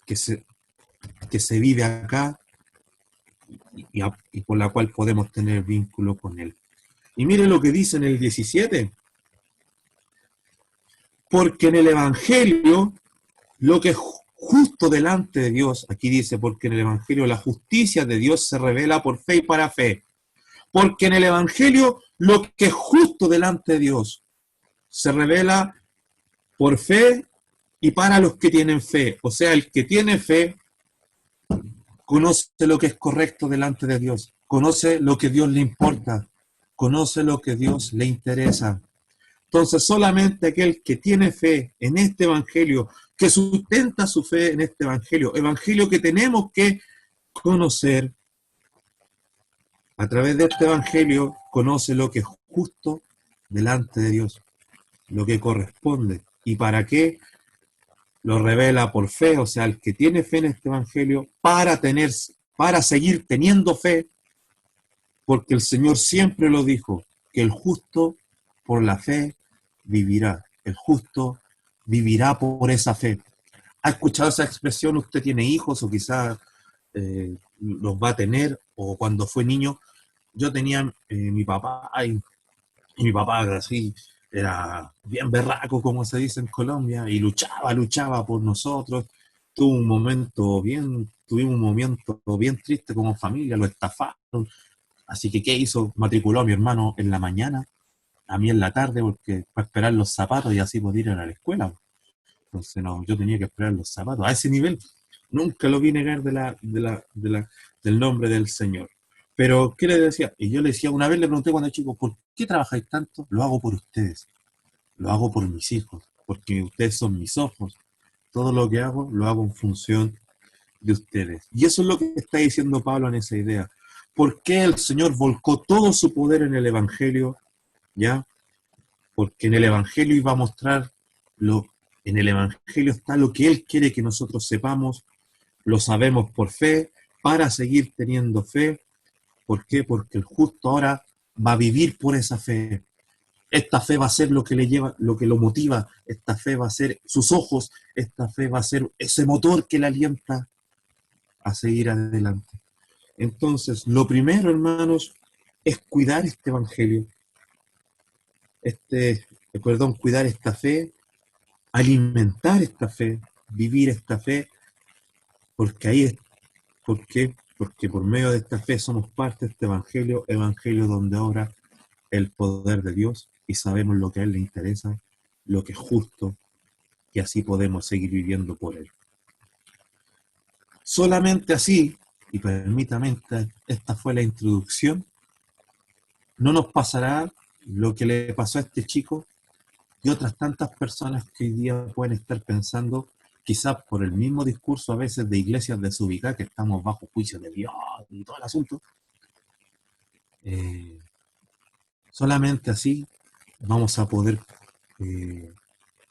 F: que se vive acá y por la cual podemos tener vínculo con Él. Y mire lo que dice en el 17. Porque en el Evangelio, lo que es justo delante de Dios, aquí dice, porque en el Evangelio la justicia de Dios se revela por fe y para fe. Porque en el Evangelio, lo que es justo delante de Dios se revela por fe y para los que tienen fe. O sea, el que tiene fe conoce lo que es correcto delante de Dios, conoce lo que a Dios le importa, conoce lo que a Dios le interesa. Entonces, solamente aquel que tiene fe en este Evangelio, que sustenta su fe en este Evangelio que tenemos que conocer, a través de este Evangelio conoce lo que es justo delante de Dios, lo que corresponde. ¿Y para qué? Lo revela por fe, o sea, el que tiene fe en este Evangelio, para seguir teniendo fe, porque el Señor siempre lo dijo, que el justo por la fe vivirá. El justo vivirá por esa fe. ¿Ha escuchado esa expresión? Usted tiene hijos o quizás los va a tener, o cuando fue niño. Yo tenía mi papá, y mi papá así, era bien berraco, como se dice en Colombia, y luchaba por nosotros. Tuvimos un momento bien triste como familia, lo estafaron. Así que, ¿qué hizo? Matriculó a mi hermano en la mañana, a mí en la tarde, porque para esperar los zapatos y así poder ir a la escuela. Entonces, no, yo tenía que esperar los zapatos. A ese nivel, nunca lo vi negar del nombre del Señor. Pero, ¿qué le decía? Y yo le decía, una vez le pregunté cuando era chico, ¿por qué trabajáis tanto? Lo hago por ustedes, lo hago por mis hijos, porque ustedes son mis ojos. Todo lo que hago, lo hago en función de ustedes. Y eso es lo que está diciendo Pablo en esa idea. ¿Por qué el Señor volcó todo su poder en el Evangelio? ¿Ya? Porque en el Evangelio iba a mostrar en el Evangelio está lo que Él quiere que nosotros sepamos, lo sabemos por fe, para seguir teniendo fe. ¿Por qué? Porque el justo ahora va a vivir por esa fe. Esta fe va a ser lo que le lleva, lo que lo motiva. Esta fe va a ser sus ojos. Esta fe va a ser ese motor que le alienta a seguir adelante. Entonces, lo primero, hermanos, es cuidar este evangelio. Cuidar esta fe, alimentar esta fe, vivir esta fe, porque ahí es, ¿por qué? Porque por medio de esta fe somos parte de este evangelio donde obra el poder de Dios y sabemos lo que a Él le interesa, lo que es justo, y así podemos seguir viviendo por Él. Solamente así, y permítame, esta fue la introducción, no nos pasará lo que le pasó a este chico y otras tantas personas que hoy día pueden estar pensando, quizás por el mismo discurso a veces de iglesias desubicadas, que estamos bajo juicio de Dios y todo el asunto. Solamente así vamos a poder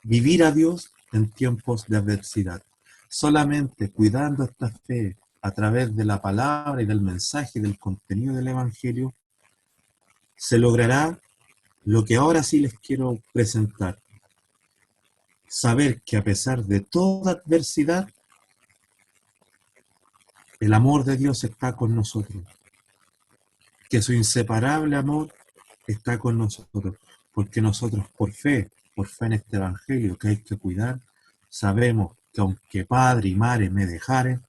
F: vivir a Dios en tiempos de adversidad. Solamente cuidando esta fe a través de la palabra y del mensaje, del contenido del Evangelio, se logrará lo que ahora sí les quiero presentar. Saber que a pesar de toda adversidad, el amor de Dios está con nosotros. Que su inseparable amor está con nosotros. Porque nosotros por fe en este Evangelio que hay que cuidar, sabemos que aunque padre y madre me dejaren,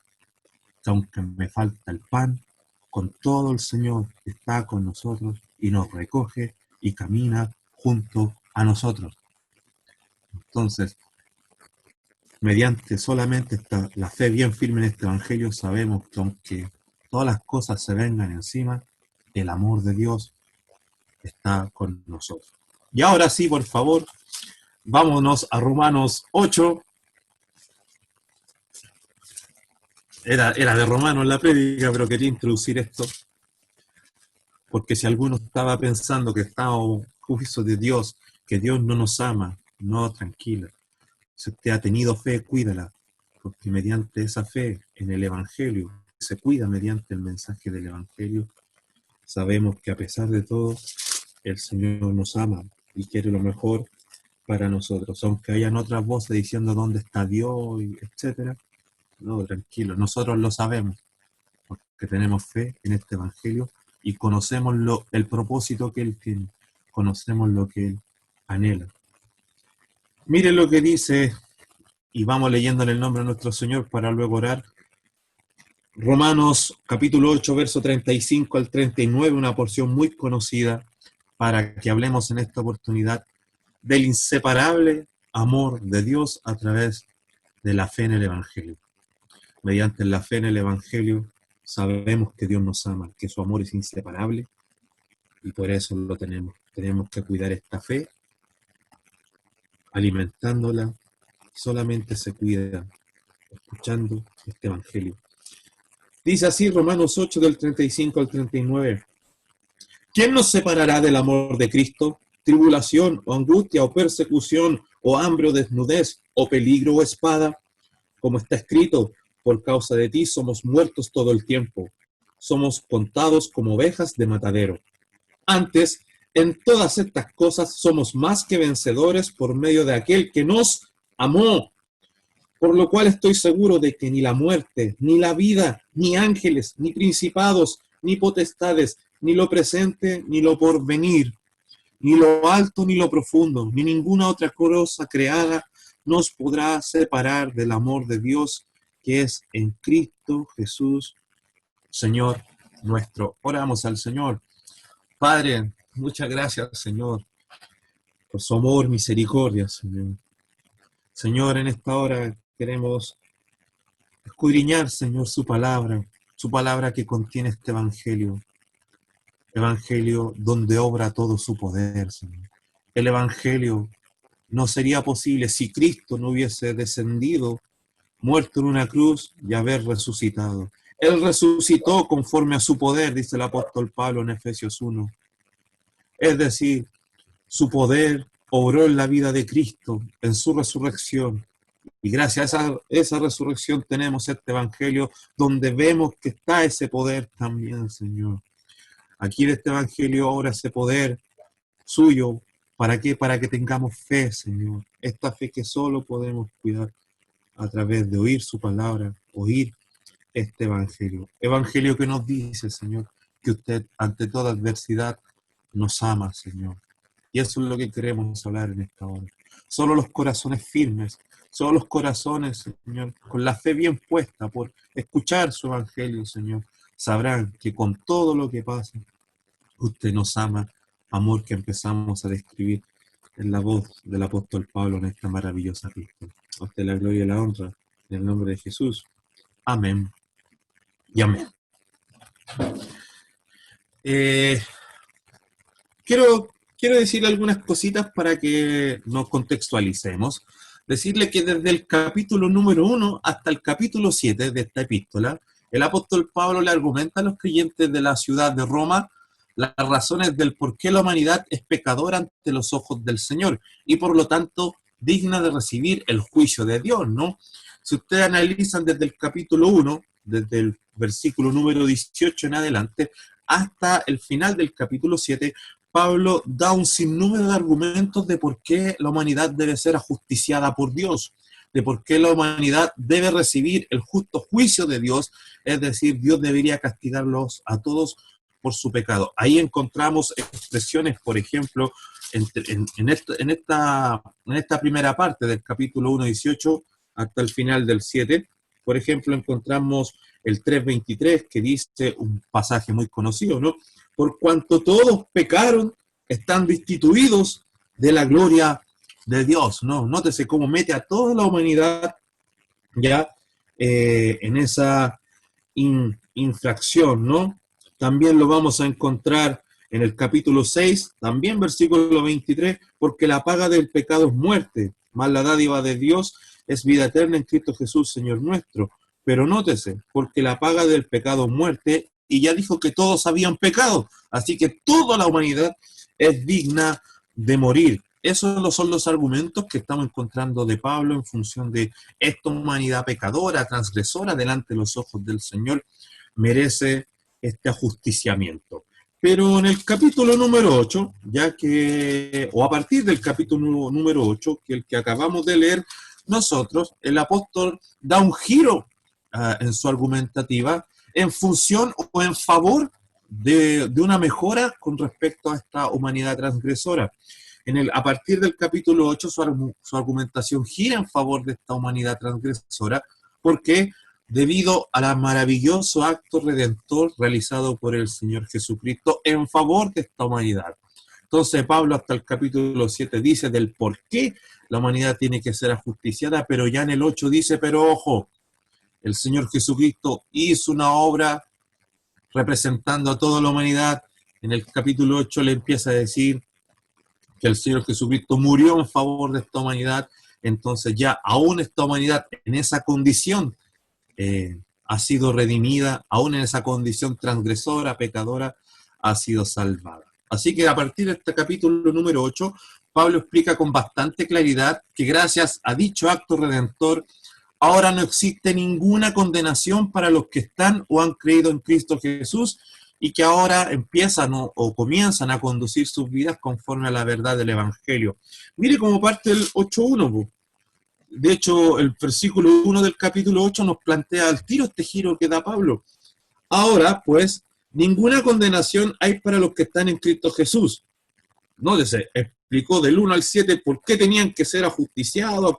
F: que aunque me falta el pan, con todo el Señor está con nosotros y nos recoge y camina junto a nosotros. Entonces, mediante solamente la fe bien firme en este Evangelio, sabemos que aunque todas las cosas se vengan encima, el amor de Dios está con nosotros. Y ahora sí, por favor, vámonos a Romanos 8. Era de Romanos la prédica, pero quería introducir esto, porque si alguno estaba pensando que estaba un juicio de Dios, que Dios no nos ama, no, tranquila. Si usted ha tenido fe, cuídala, porque mediante esa fe en el Evangelio, se cuida mediante el mensaje del Evangelio, sabemos que a pesar de todo, el Señor nos ama y quiere lo mejor para nosotros, aunque hayan otras voces diciendo dónde está Dios, etc. No, tranquilo, nosotros lo sabemos, porque tenemos fe en este Evangelio y conocemos el propósito que Él tiene, conocemos lo que Él anhela. Miren lo que dice, y vamos leyendo en el nombre de nuestro Señor para luego orar. Romanos capítulo 8, verso 35 al 39, una porción muy conocida para que hablemos en esta oportunidad del inseparable amor de Dios a través de la fe en el Evangelio. Mediante la fe en el Evangelio sabemos que Dios nos ama, que su amor es inseparable y por eso lo tenemos. Tenemos que cuidar esta fe, alimentándola. Solamente se cuida escuchando este Evangelio. Dice así Romanos 8 del 35 al 39. ¿Quién nos separará del amor de Cristo? ¿Tribulación o angustia o persecución o hambre o desnudez o peligro o espada? Como está escrito, por causa de ti somos muertos todo el tiempo. Somos contados como ovejas de matadero. Antes, en todas estas cosas somos más que vencedores por medio de aquel que nos amó. Por lo cual estoy seguro de que ni la muerte, ni la vida, ni ángeles, ni principados, ni potestades, ni lo presente, ni lo porvenir, ni lo alto, ni lo profundo, ni ninguna otra cosa creada nos podrá separar del amor de Dios que es en Cristo Jesús, Señor nuestro. Oramos al Señor. Padre, muchas gracias, Señor, por su amor, misericordia, Señor. Señor, en esta hora queremos escudriñar, Señor, su palabra que contiene este evangelio donde obra todo su poder, Señor. El evangelio no sería posible si Cristo no hubiese descendido, muerto en una cruz y haber resucitado. Él resucitó conforme a su poder, dice el apóstol Pablo en Efesios 1. Es decir, su poder obró en la vida de Cristo, en su resurrección. Y gracias a esa resurrección tenemos este evangelio donde vemos que está ese poder también, Señor. Aquí en este evangelio obra ese poder suyo. ¿Para qué? Para que tengamos fe, Señor. Esta fe que solo podemos cuidar a través de oír su palabra, oír este evangelio. Evangelio que nos dice, Señor, que usted ante toda adversidad nos ama, Señor. Y eso es lo que queremos hablar en esta hora. Solo los corazones firmes, solo los corazones, Señor, con la fe bien puesta por escuchar su evangelio, Señor, sabrán que con todo lo que pasa, usted nos ama, amor que empezamos a describir en la voz del apóstol Pablo en esta maravillosa epístola. A usted la gloria y la honra, en el nombre de Jesús. Amén y amén. Quiero decirle algunas cositas para que nos contextualicemos. Decirle que desde el capítulo número 1 hasta el capítulo 7 de esta epístola, el apóstol Pablo le argumenta a los creyentes de la ciudad de Roma las razones del por qué la humanidad es pecadora ante los ojos del Señor y por lo tanto digna de recibir el juicio de Dios, ¿no? Si ustedes analizan desde el capítulo 1, desde el versículo número 18 en adelante, hasta el final del capítulo 7, Pablo da un sinnúmero de argumentos de por qué la humanidad debe ser ajusticiada por Dios, de por qué la humanidad debe recibir el justo juicio de Dios, es decir, Dios debería castigarlos a todos por su pecado. Ahí encontramos expresiones, por ejemplo, en esta primera parte del capítulo 1:18 hasta el final del 7, por ejemplo, encontramos el 3:23, que dice un pasaje muy conocido, ¿no? Por cuanto todos pecaron, están destituidos de la gloria de Dios, ¿no? Nótese cómo mete a toda la humanidad ya en esa infracción, ¿no? También lo vamos a encontrar en el capítulo 6, también versículo 23, porque la paga del pecado es muerte, mas la dádiva de Dios es vida eterna en Cristo Jesús, Señor nuestro. Pero nótese, porque la paga del pecado es muerte, y ya dijo que todos habían pecado, así que toda la humanidad es digna de morir. Esos no son los argumentos que estamos encontrando de Pablo en función de esta humanidad pecadora, transgresora, delante de los ojos del Señor, merece este ajusticiamiento. Pero en el capítulo número 8, o a partir del capítulo número 8, que el que acabamos de leer nosotros, el apóstol da un giro en su argumentativa en función o en favor de una mejora con respecto a esta humanidad transgresora. A partir del capítulo 8, su argumentación gira en favor de esta humanidad transgresora, porque debido al maravilloso acto redentor realizado por el Señor Jesucristo en favor de esta humanidad. Entonces Pablo hasta el capítulo 7 dice del por qué la humanidad tiene que ser ajusticiada, pero ya en el 8 dice, pero ojo, el Señor Jesucristo hizo una obra representando a toda la humanidad. En el capítulo 8 le empieza a decir que el Señor Jesucristo murió en favor de esta humanidad, entonces ya aún esta humanidad en esa condición ha sido redimida, aún en esa condición transgresora, pecadora, ha sido salvada. Así que a partir de este capítulo número 8, Pablo explica con bastante claridad que gracias a dicho acto redentor, ahora no existe ninguna condenación para los que están o han creído en Cristo Jesús y que ahora empiezan o comienzan a conducir sus vidas conforme a la verdad del Evangelio. Mire cómo parte el 8.1. De hecho, el versículo 1 del capítulo 8 nos plantea al tiro este giro que da Pablo. Ahora, pues, ninguna condenación hay para los que están en Cristo Jesús. Nótese, explicó del 1 al 7 por qué tenían que ser ajusticiados,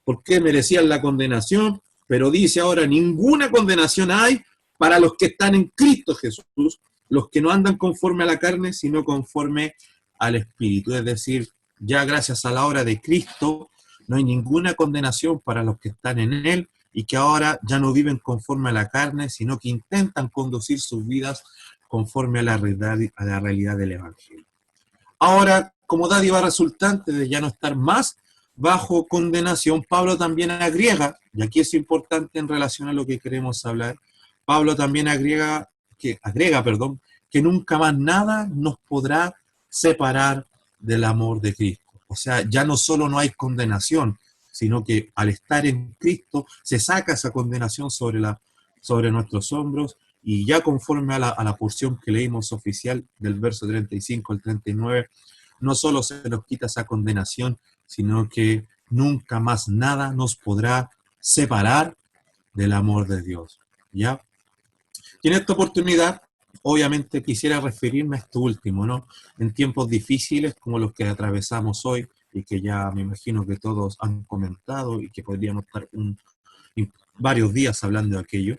F: por qué merecían la condenación, pero dice ahora, ninguna condenación hay para los que están en Cristo Jesús, los que no andan conforme a la carne, sino conforme al Espíritu. Es decir, ya gracias a la obra de Cristo, no hay ninguna condenación para los que están en Él y que ahora ya no viven conforme a la carne, sino que intentan conducir sus vidas conforme a la realidad del Evangelio. Ahora, como dádiva resultante de ya no estar más bajo condenación, Pablo también agrega, y aquí es importante en relación a lo que queremos hablar, Pablo también agrega, que nunca más nada nos podrá separar del amor de Cristo. O sea, ya no solo no hay condenación, sino que al estar en Cristo se saca esa condenación sobre nuestros hombros, y ya conforme a la porción que leímos oficial del verso 35 al 39, no solo se nos quita esa condenación, sino que nunca más nada nos podrá separar del amor de Dios. ¿Ya? Y en esta oportunidad, obviamente quisiera referirme a esto último, ¿no? En tiempos difíciles como los que atravesamos hoy, y que ya me imagino que todos han comentado y que podríamos estar varios días hablando de aquello,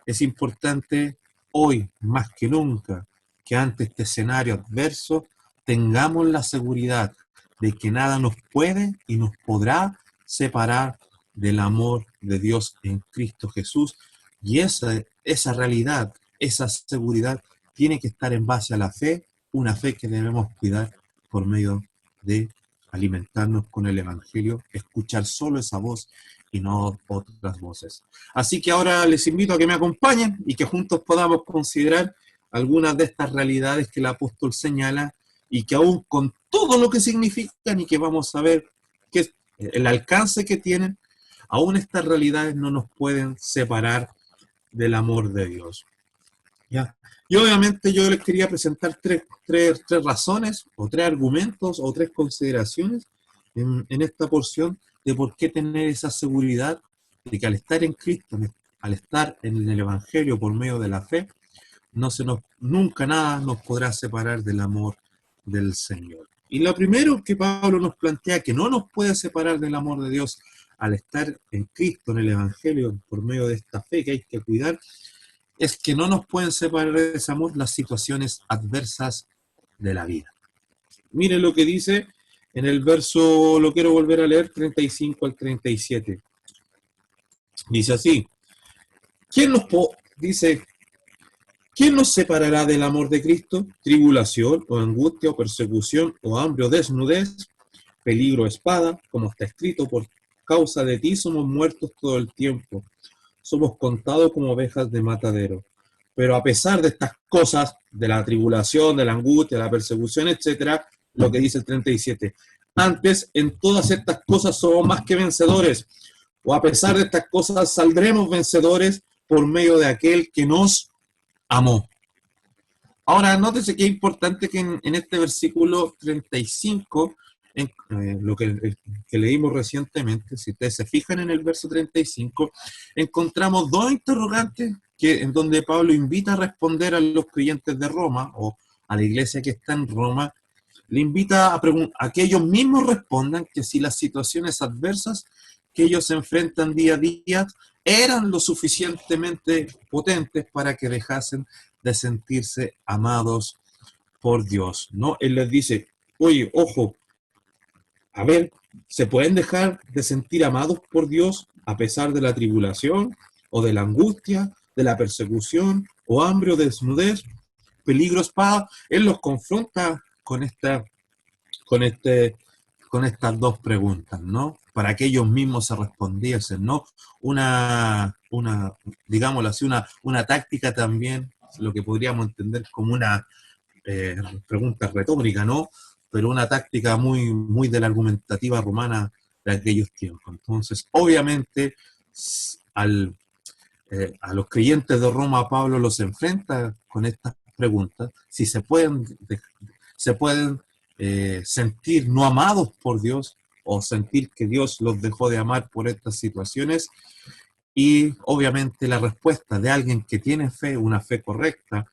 F: es importante hoy, más que nunca, que ante este escenario adverso, tengamos la seguridad de que nada nos puede y nos podrá separar del amor de Dios en Cristo Jesús. Y esa realidad, esa seguridad, tiene que estar en base a la fe, una fe que debemos cuidar por medio de alimentarnos con el Evangelio, escuchar solo esa voz y no otras voces. Así que ahora les invito a que me acompañen y que juntos podamos considerar algunas de estas realidades que el apóstol señala, y que aún con todo lo que significan y que vamos a ver que es el alcance que tienen, aún estas realidades no nos pueden separar del amor de Dios. ¿Ya? Y obviamente yo les quería presentar tres razones, o tres argumentos, o tres consideraciones en esta porción de por qué tener esa seguridad de que al estar en Cristo, al estar en el Evangelio por medio de la fe, nunca nada nos podrá separar del amor del Señor. Y lo primero que Pablo nos plantea que no nos puede separar del amor de Dios al estar en Cristo, en el Evangelio, por medio de esta fe que hay que cuidar, es que no nos pueden separar de ese amor las situaciones adversas de la vida. Miren lo que dice en el verso, lo quiero volver a leer, 35 al 37. Dice así: ¿Quién nos separará del amor de Cristo? ¿Tribulación, o angustia, o persecución, o hambre, o desnudez, peligro, espada? Como está escrito, por causa de ti somos muertos todo el tiempo. Somos contados como ovejas de matadero. Pero a pesar de estas cosas, de la tribulación, de la angustia, de la persecución, etc., lo que dice el 37, antes en todas estas cosas somos más que vencedores, o a pesar de estas cosas saldremos vencedores por medio de aquel que nos amó. Ahora, nótese que es importante que en este versículo 35, lo que leímos recientemente, si ustedes se fijan en el verso 35, encontramos dos interrogantes en donde Pablo invita a responder a los creyentes de Roma, o a la iglesia que está en Roma, le invita a que ellos mismos respondan que si las situaciones adversas que ellos se enfrentan día a día eran lo suficientemente potentes para que dejasen de sentirse amados por Dios, ¿no? Él les dice, oye, ojo, a ver, ¿se pueden dejar de sentir amados por Dios a pesar de la tribulación, o de la angustia, de la persecución, o hambre o desnudez, peligro, espada? Él los confronta con estas dos preguntas, ¿no? Para que ellos mismos se respondiesen, ¿no? Digámoslo así, una táctica también, lo que podríamos entender como una pregunta retórica, ¿no? Pero una táctica muy, muy de la argumentativa romana de aquellos tiempos. Entonces, obviamente, a los creyentes de Roma, Pablo los enfrenta con estas preguntas, si se pueden sentir no amados por Dios, o sentir que Dios los dejó de amar por estas situaciones. Y obviamente la respuesta de alguien que tiene fe, una fe correcta,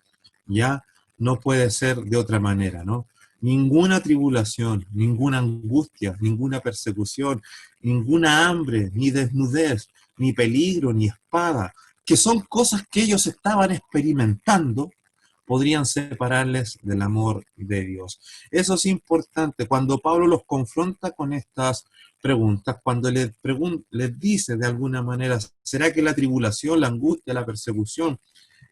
F: ya no puede ser de otra manera, ¿no? Ninguna tribulación, ninguna angustia, ninguna persecución, ninguna hambre, ni desnudez, ni peligro, ni espada, que son cosas que ellos estaban experimentando, podrían separarles del amor de Dios. Eso es importante. Cuando Pablo los confronta con estas preguntas, cuando les dice de alguna manera, ¿será que la tribulación, la angustia, la persecución,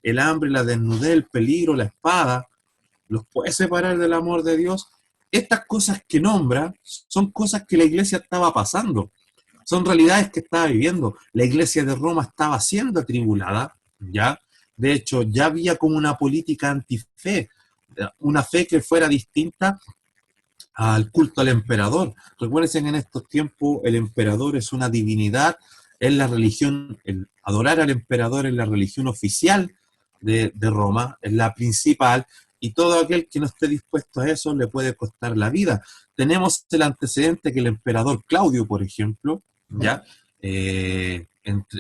F: el hambre, la desnudez, el peligro, la espada, los puede separar del amor de Dios? Estas cosas que nombra son cosas que la iglesia estaba pasando, son realidades que estaba viviendo. La iglesia de Roma estaba siendo atribulada, ¿ya? De hecho, ya había como una política antife, una fe que fuera distinta al culto al emperador. Recuerden que en estos tiempos el emperador es una divinidad, es la religión, el adorar al emperador es la religión oficial de Roma, es la principal, y todo aquel que no esté dispuesto a eso le puede costar la vida. Tenemos el antecedente que el emperador Claudio, por ejemplo, ¿ya? En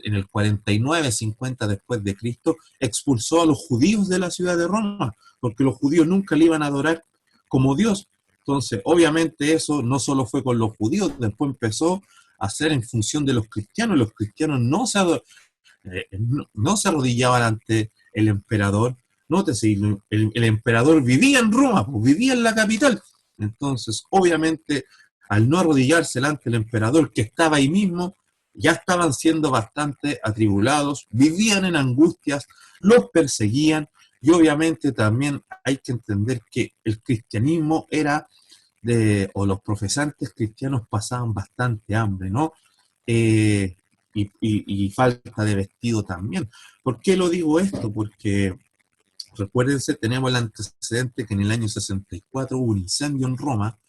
F: el 49, 50 después de Cristo, expulsó a los judíos de la ciudad de Roma, porque los judíos nunca le iban a adorar como Dios. Entonces, obviamente eso no solo fue con los judíos, después empezó a ser en función de los cristianos. Los cristianos no se arrodillaban ante el emperador. Nótese, el emperador vivía en Roma, pues, vivía en la capital. Entonces, obviamente, al no arrodillarse delante del emperador que estaba ahí mismo, ya estaban siendo bastante atribulados, vivían en angustias, los perseguían, y obviamente también hay que entender que el cristianismo o los profesantes cristianos pasaban bastante hambre, ¿no? Y falta de vestido también. ¿Por qué lo digo esto? Porque recuérdense, tenemos el antecedente que en el año 64 hubo un incendio en Roma,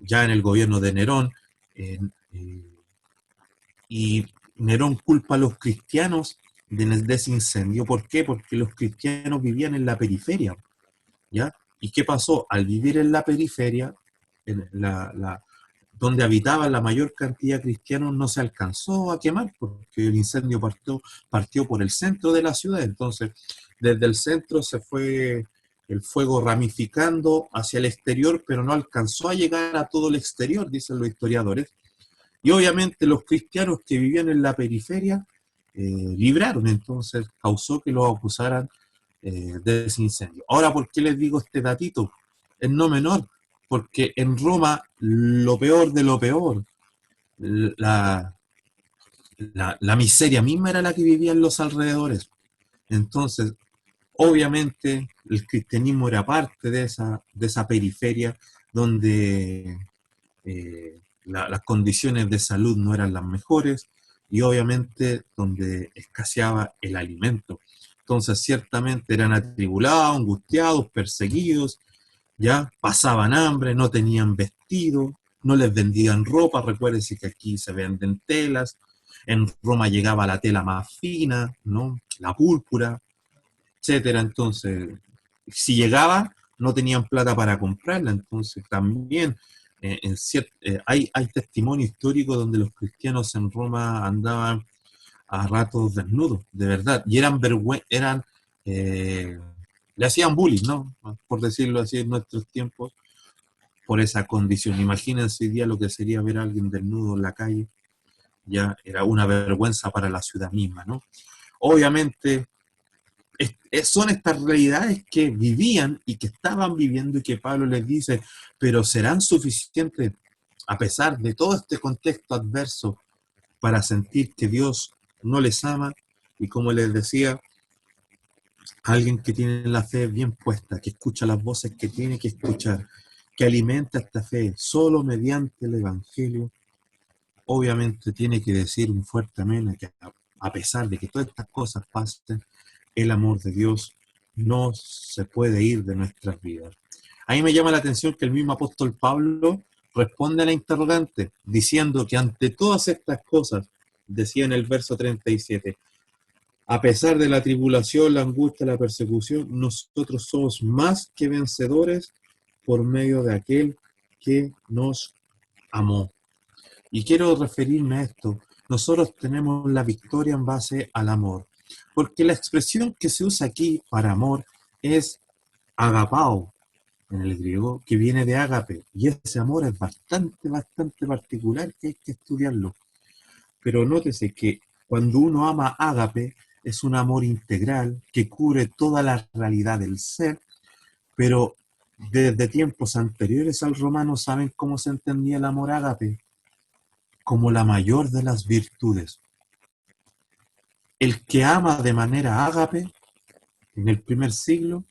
F: ya en el gobierno de Nerón, y Nerón culpa a los cristianos de ese incendio. ¿Por qué? Porque los cristianos vivían en la periferia, ¿ya? ¿Y qué pasó? Al vivir en la periferia, donde habitaba la mayor cantidad de cristianos, no se alcanzó a quemar, porque el incendio partió por el centro de la ciudad. Entonces, desde el centro se fue el fuego ramificando hacia el exterior, pero no alcanzó a llegar a todo el exterior, dicen los historiadores. Y obviamente los cristianos que vivían en la periferia libraron, entonces causó que los acusaran de ese incendio. Ahora, ¿por qué les digo este datito? Es no menor, porque en Roma lo peor de lo peor, la miseria misma era la que vivía en los alrededores. Entonces, obviamente, el cristianismo era parte de esa periferia donde las condiciones de salud no eran las mejores y obviamente donde escaseaba el alimento. Entonces, ciertamente eran atribulados, angustiados, perseguidos, ya pasaban hambre, no tenían vestido, no les vendían ropa. Recuérdense que aquí se venden telas. En Roma llegaba la tela más fina, ¿no? La púrpura, etcétera. Entonces, si llegaba, no tenían plata para comprarla. Entonces, también hay testimonio histórico donde los cristianos en Roma andaban a ratos desnudos, de verdad, y le hacían bullying, ¿no? Por decirlo así, en nuestros tiempos, por esa condición. Imagínense hoy día lo que sería ver a alguien desnudo en la calle, ya era una vergüenza para la ciudad misma, ¿no? Obviamente, son estas realidades que vivían y que estaban viviendo y que Pablo les dice, pero ¿serán suficientes a pesar de todo este contexto adverso para sentir que Dios no les ama? Y como les decía, alguien que tiene la fe bien puesta, que escucha las voces que tiene que escuchar, que alimenta esta fe solo mediante el Evangelio, obviamente tiene que decir un fuerte amén, que a pesar de que todas estas cosas pasen, el amor de Dios no se puede ir de nuestras vidas. A mí me llama la atención que el mismo apóstol Pablo responde a la interrogante, diciendo que ante todas estas cosas, decía en el verso 37, a pesar de la tribulación, la angustia, la persecución, nosotros somos más que vencedores por medio de aquel que nos amó. Y quiero referirme a esto. Nosotros tenemos la victoria en base al amor. Porque la expresión que se usa aquí para amor es agapao, en el griego, que viene de ágape. Y ese amor es bastante particular, que hay que estudiarlo. Pero nótese que cuando uno ama ágape, es un amor integral que cubre toda la realidad del ser, pero desde tiempos anteriores al romano saben cómo se entendía el amor ágape, como la mayor de las virtudes. El que ama de manera ágape, en el primer siglo,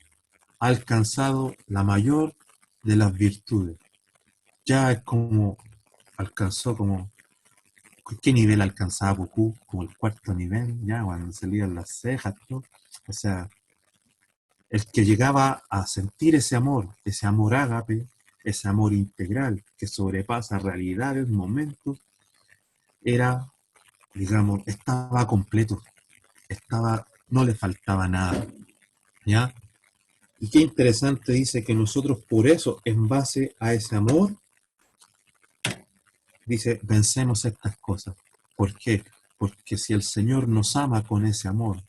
F: ha alcanzado la mayor de las virtudes. Ya es como, alcanzó como, ¿qué nivel alcanzaba Goku? Como el cuarto nivel, ya, cuando salían las cejas, ¿no? O sea, el que llegaba a sentir ese amor ágape, ese amor integral que sobrepasa realidades, momentos, era, digamos, estaba completo, no le faltaba nada, ¿ya? Y qué interesante dice que nosotros por eso, en base a ese amor, dice, vencemos estas cosas. ¿Por qué? Porque si el Señor nos ama con ese amor,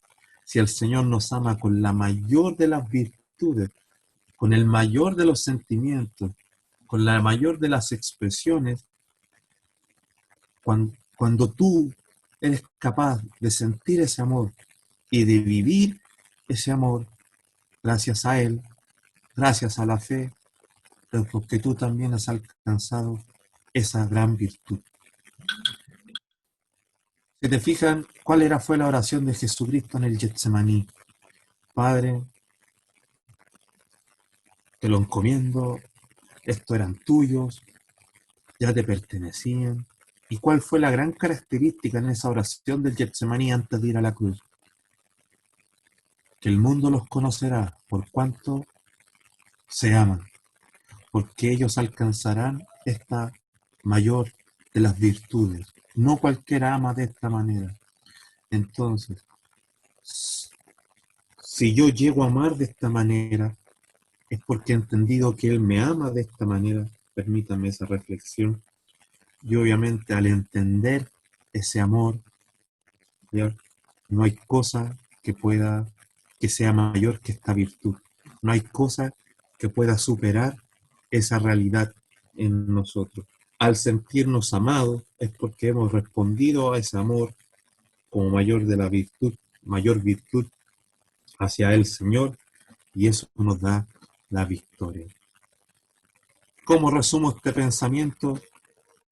F: si el Señor nos ama con la mayor de las virtudes, con el mayor de los sentimientos, con la mayor de las expresiones, cuando tú eres capaz de sentir ese amor y de vivir ese amor, gracias a Él, gracias a la fe, pero porque tú también has alcanzado esa gran virtud. Si te fijan, fue la oración de Jesucristo en el Getsemaní? Padre, te lo encomiendo, estos eran tuyos, ya te pertenecían. ¿Y cuál fue la gran característica en esa oración del Getsemaní antes de ir a la cruz? Que el mundo los conocerá por cuanto se aman, porque ellos alcanzarán esta mayor de las virtudes. No cualquiera ama de esta manera. Entonces, si yo llego a amar de esta manera, es porque he entendido que Él me ama de esta manera. Permítame esa reflexión. Y obviamente al entender ese amor, ¿ya? No hay cosa que sea mayor que esta virtud. No hay cosa que pueda superar esa realidad en nosotros. Al sentirnos amados es porque hemos respondido a ese amor como mayor de la virtud, mayor virtud hacia el Señor, y eso nos da la victoria. ¿Cómo resumo este pensamiento?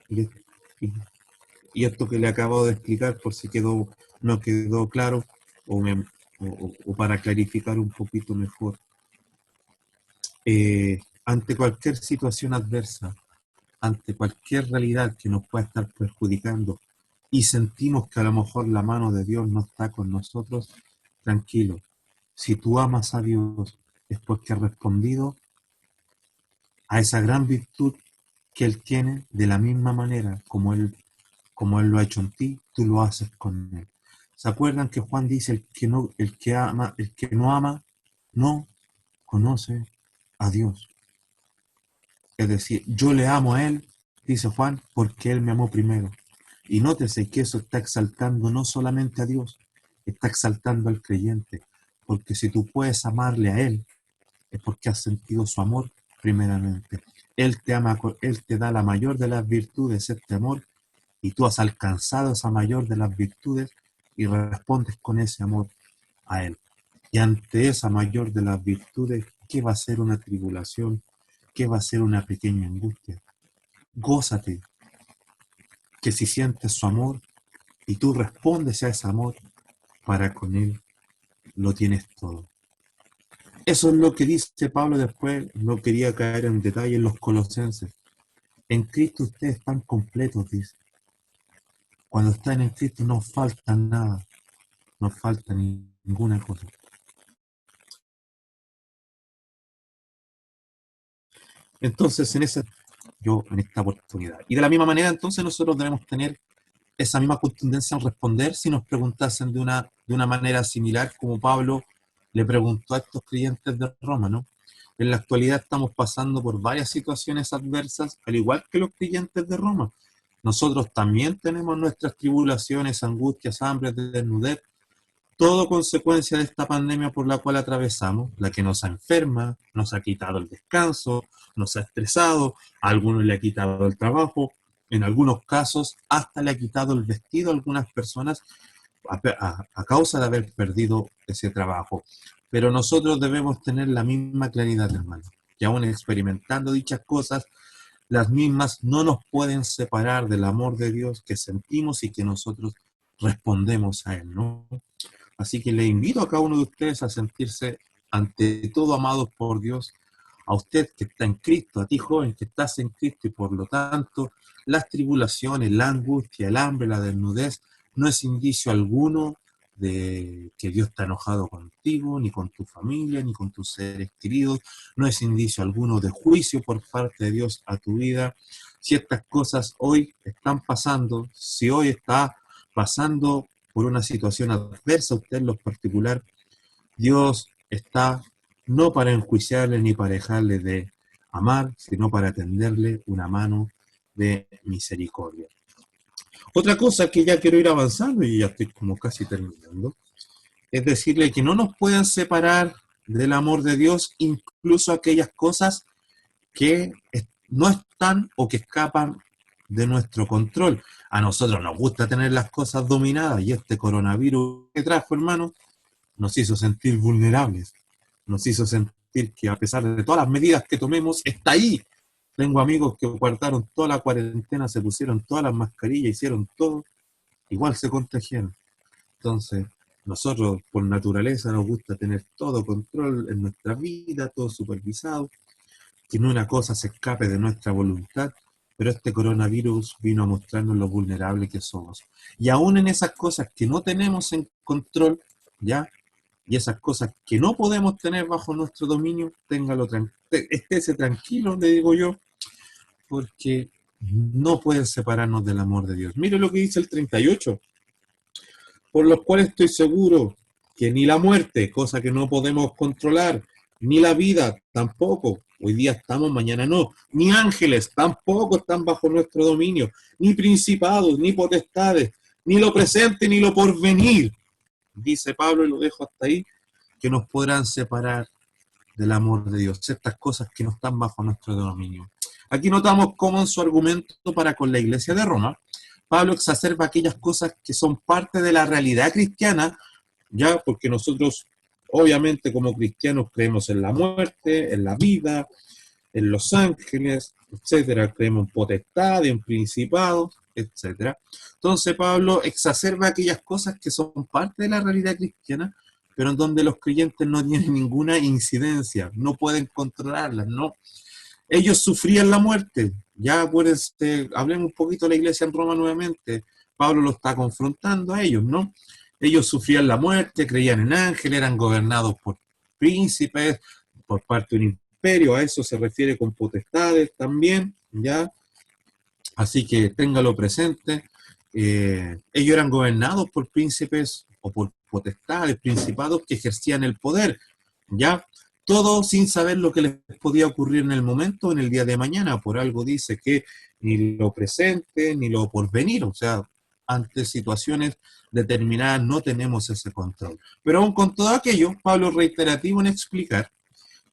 F: Y esto que le acabo de explicar, por si no quedó claro, o para clarificar un poquito mejor. Ante cualquier situación adversa, ante cualquier realidad que nos pueda estar perjudicando y sentimos que a lo mejor la mano de Dios no está con nosotros, tranquilo. Si tú amas a Dios es porque has respondido a esa gran virtud que Él tiene de la misma manera como Él lo ha hecho en ti, tú lo haces con Él. ¿Se acuerdan que Juan dice el que no ama, no conoce a Dios? Es decir, yo le amo a Él, dice Juan, porque Él me amó primero. Y nótese que eso está exaltando no solamente a Dios, está exaltando al creyente. Porque si tú puedes amarle a Él, es porque has sentido su amor primeramente. Él te ama, Él te da la mayor de las virtudes, este amor, y tú has alcanzado esa mayor de las virtudes y respondes con ese amor a Él. Y ante esa mayor de las virtudes, ¿qué va a ser una tribulación? ¿Qué va a ser una pequeña angustia? Gózate, que si sientes su amor y tú respondes a ese amor, para con Él lo tienes todo. Eso es lo que dice Pablo después, no quería caer en detalle en los Colosenses. En Cristo ustedes están completos, dice. Cuando están en Cristo no falta nada, no falta ninguna cosa. Entonces, en esta oportunidad. Y de la misma manera, entonces, nosotros debemos tener esa misma contundencia al responder si nos preguntasen de una manera similar como Pablo le preguntó a estos creyentes de Roma, ¿no? En la actualidad estamos pasando por varias situaciones adversas, al igual que los creyentes de Roma. Nosotros también tenemos nuestras tribulaciones, angustias, hambres, desnudez, todo consecuencia de esta pandemia por la cual atravesamos, la que nos enferma, nos ha quitado el descanso, nos ha estresado, a algunos le ha quitado el trabajo, en algunos casos hasta le ha quitado el vestido a algunas personas, a causa de haber perdido ese trabajo. Pero nosotros debemos tener la misma claridad, hermano, que aún experimentando dichas cosas, las mismas no nos pueden separar del amor de Dios que sentimos y que nosotros respondemos a Él, ¿no? Así que le invito a cada uno de ustedes a sentirse ante todo amados por Dios, a usted que está en Cristo, a ti joven que estás en Cristo y por lo tanto las tribulaciones, la angustia, el hambre, la desnudez, no es indicio alguno de que Dios está enojado contigo, ni con tu familia, ni con tus seres queridos, no es indicio alguno de juicio por parte de Dios a tu vida. Si estas cosas hoy están pasando, si hoy está pasando por una situación adversa, usted en lo particular, Dios está no para enjuiciarle ni para dejarle de amar, sino para tenderle una mano de misericordia. Otra cosa que ya quiero ir avanzando, y ya estoy como casi terminando, es decirle que no nos pueden separar del amor de Dios incluso aquellas cosas que no están o que escapan de nuestro control. A nosotros nos gusta tener las cosas dominadas y este coronavirus que trajo, hermano, nos hizo sentir vulnerables, nos hizo sentir que a pesar de todas las medidas que tomemos, está ahí. Tengo amigos que guardaron toda la cuarentena, se pusieron todas las mascarillas, hicieron todo, igual se contagiaron. Entonces, nosotros por naturaleza nos gusta tener todo control en nuestra vida, todo supervisado, que no una cosa se escape de nuestra voluntad, pero este coronavirus vino a mostrarnos lo vulnerables que somos. Y aún en esas cosas que no tenemos en control, ¿ya? Y esas cosas que no podemos tener bajo nuestro dominio, estése tranquilo, le digo yo, porque no pueden separarnos del amor de Dios. Mire lo que dice el 38. Por los cuales estoy seguro que ni la muerte, cosa que no podemos controlar, ni la vida, tampoco, hoy día estamos, mañana no, ni ángeles, tampoco están bajo nuestro dominio, ni principados, ni potestades, ni lo presente, ni lo porvenir. Dice Pablo, y lo dejo hasta ahí, que nos podrán separar del amor de Dios, estas cosas que no están bajo nuestro dominio. Aquí notamos cómo en su argumento para con la iglesia de Roma, Pablo exacerba aquellas cosas que son parte de la realidad cristiana, ya porque nosotros obviamente como cristianos creemos en la muerte, en la vida, en los ángeles, etcétera, creemos en potestad, en principados, etcétera. Entonces Pablo exacerba aquellas cosas que son parte de la realidad cristiana, pero en donde los creyentes no tienen ninguna incidencia, no pueden controlarlas, ¿no? Ellos sufrían la muerte, ya acuérdense, hablemos un poquito de la iglesia en Roma nuevamente, Pablo lo está confrontando a ellos, ¿no? Ellos sufrían la muerte, creían en ángeles, eran gobernados por príncipes, por parte de un imperio, a eso se refiere con potestades también, ¿ya? Así que téngalo presente. Ellos eran gobernados por príncipes o por potestades, principados que ejercían el poder, ¿ya? Todo sin saber lo que les podía ocurrir en el momento o en el día de mañana. Por algo dice que ni lo presente ni lo porvenir, o sea, ante situaciones determinadas no tenemos ese control. Pero aún con todo aquello, Pablo es reiterativo en explicar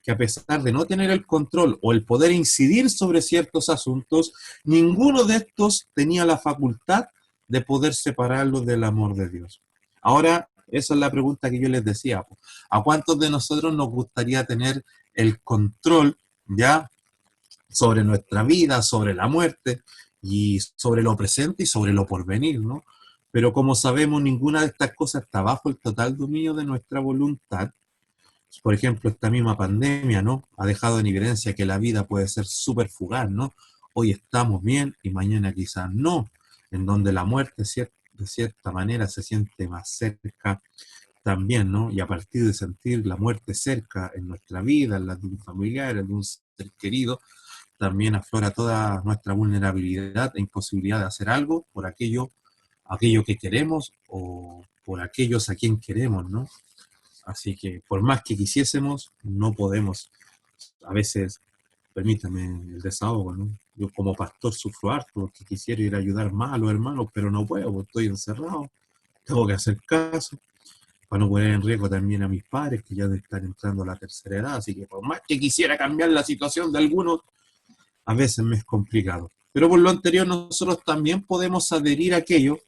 F: que a pesar de no tener el control o el poder incidir sobre ciertos asuntos, ninguno de estos tenía la facultad de poder separarlos del amor de Dios. Ahora, esa es la pregunta que yo les decía. ¿A cuántos de nosotros nos gustaría tener el control ya sobre nuestra vida, sobre la muerte y sobre lo presente y sobre lo porvenir, ¿no? Pero como sabemos, ninguna de estas cosas está bajo el total dominio de nuestra voluntad. Por ejemplo, esta misma pandemia, ¿no? Ha dejado en evidencia que la vida puede ser súper fugaz, ¿no? Hoy estamos bien y mañana quizás no, en donde la muerte de cierta manera se siente más cerca también, ¿no? Y a partir de sentir la muerte cerca en nuestra vida, en la de un familiar, en de un ser querido, también aflora toda nuestra vulnerabilidad e imposibilidad de hacer algo por aquello que queremos o por aquellos a quien queremos, ¿no? Así que por más que quisiésemos, no podemos. A veces, permítame el desahogo, ¿no? Yo como pastor sufro harto porque quisiera ir a ayudar más a los hermanos, pero no puedo, porque estoy encerrado. Tengo que hacer caso para no poner en riesgo también a mis padres que ya están entrando a la tercera edad. Así que por más que quisiera cambiar la situación de algunos, a veces me es complicado. Pero por lo anterior nosotros también podemos adherir a aquello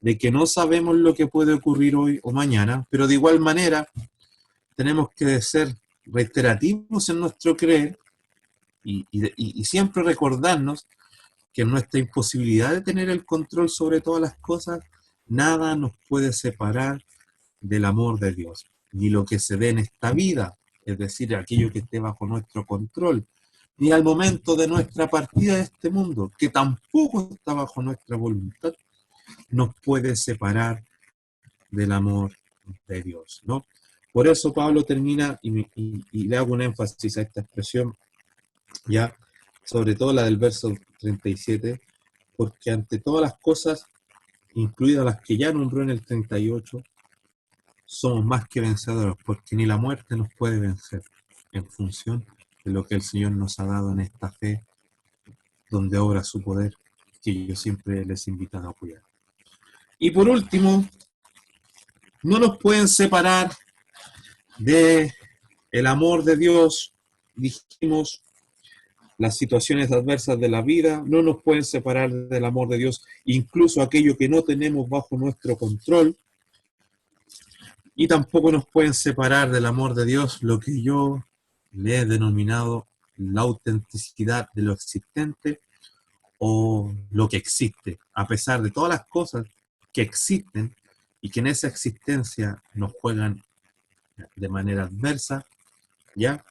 F: de que no sabemos lo que puede ocurrir hoy o mañana, pero de igual manera tenemos que ser reiterativos en nuestro creer y siempre recordarnos que en nuestra imposibilidad de tener el control sobre todas las cosas, nada nos puede separar del amor de Dios, ni lo que se dé en esta vida, es decir, aquello que esté bajo nuestro control, ni al momento de nuestra partida de este mundo, que tampoco está bajo nuestra voluntad, nos puede separar del amor de Dios, ¿no? Por eso Pablo termina, y le hago un énfasis a esta expresión, ya, sobre todo la del verso 37, porque ante todas las cosas, incluidas las que ya nombró en el 38, somos más que vencedores, porque ni la muerte nos puede vencer, en función de lo que el Señor nos ha dado en esta fe, donde obra su poder, que yo siempre les he invitado a apoyar. Y por último, no nos pueden separar de el amor de Dios, dijimos, las situaciones adversas de la vida, no nos pueden separar del amor de Dios, incluso aquello que no tenemos bajo nuestro control, y tampoco nos pueden separar del amor de Dios lo que yo le he denominado la autenticidad de lo existente o lo que existe, a pesar de todas las cosas que existen y que en esa existencia nos juegan de manera adversa, ¿ya?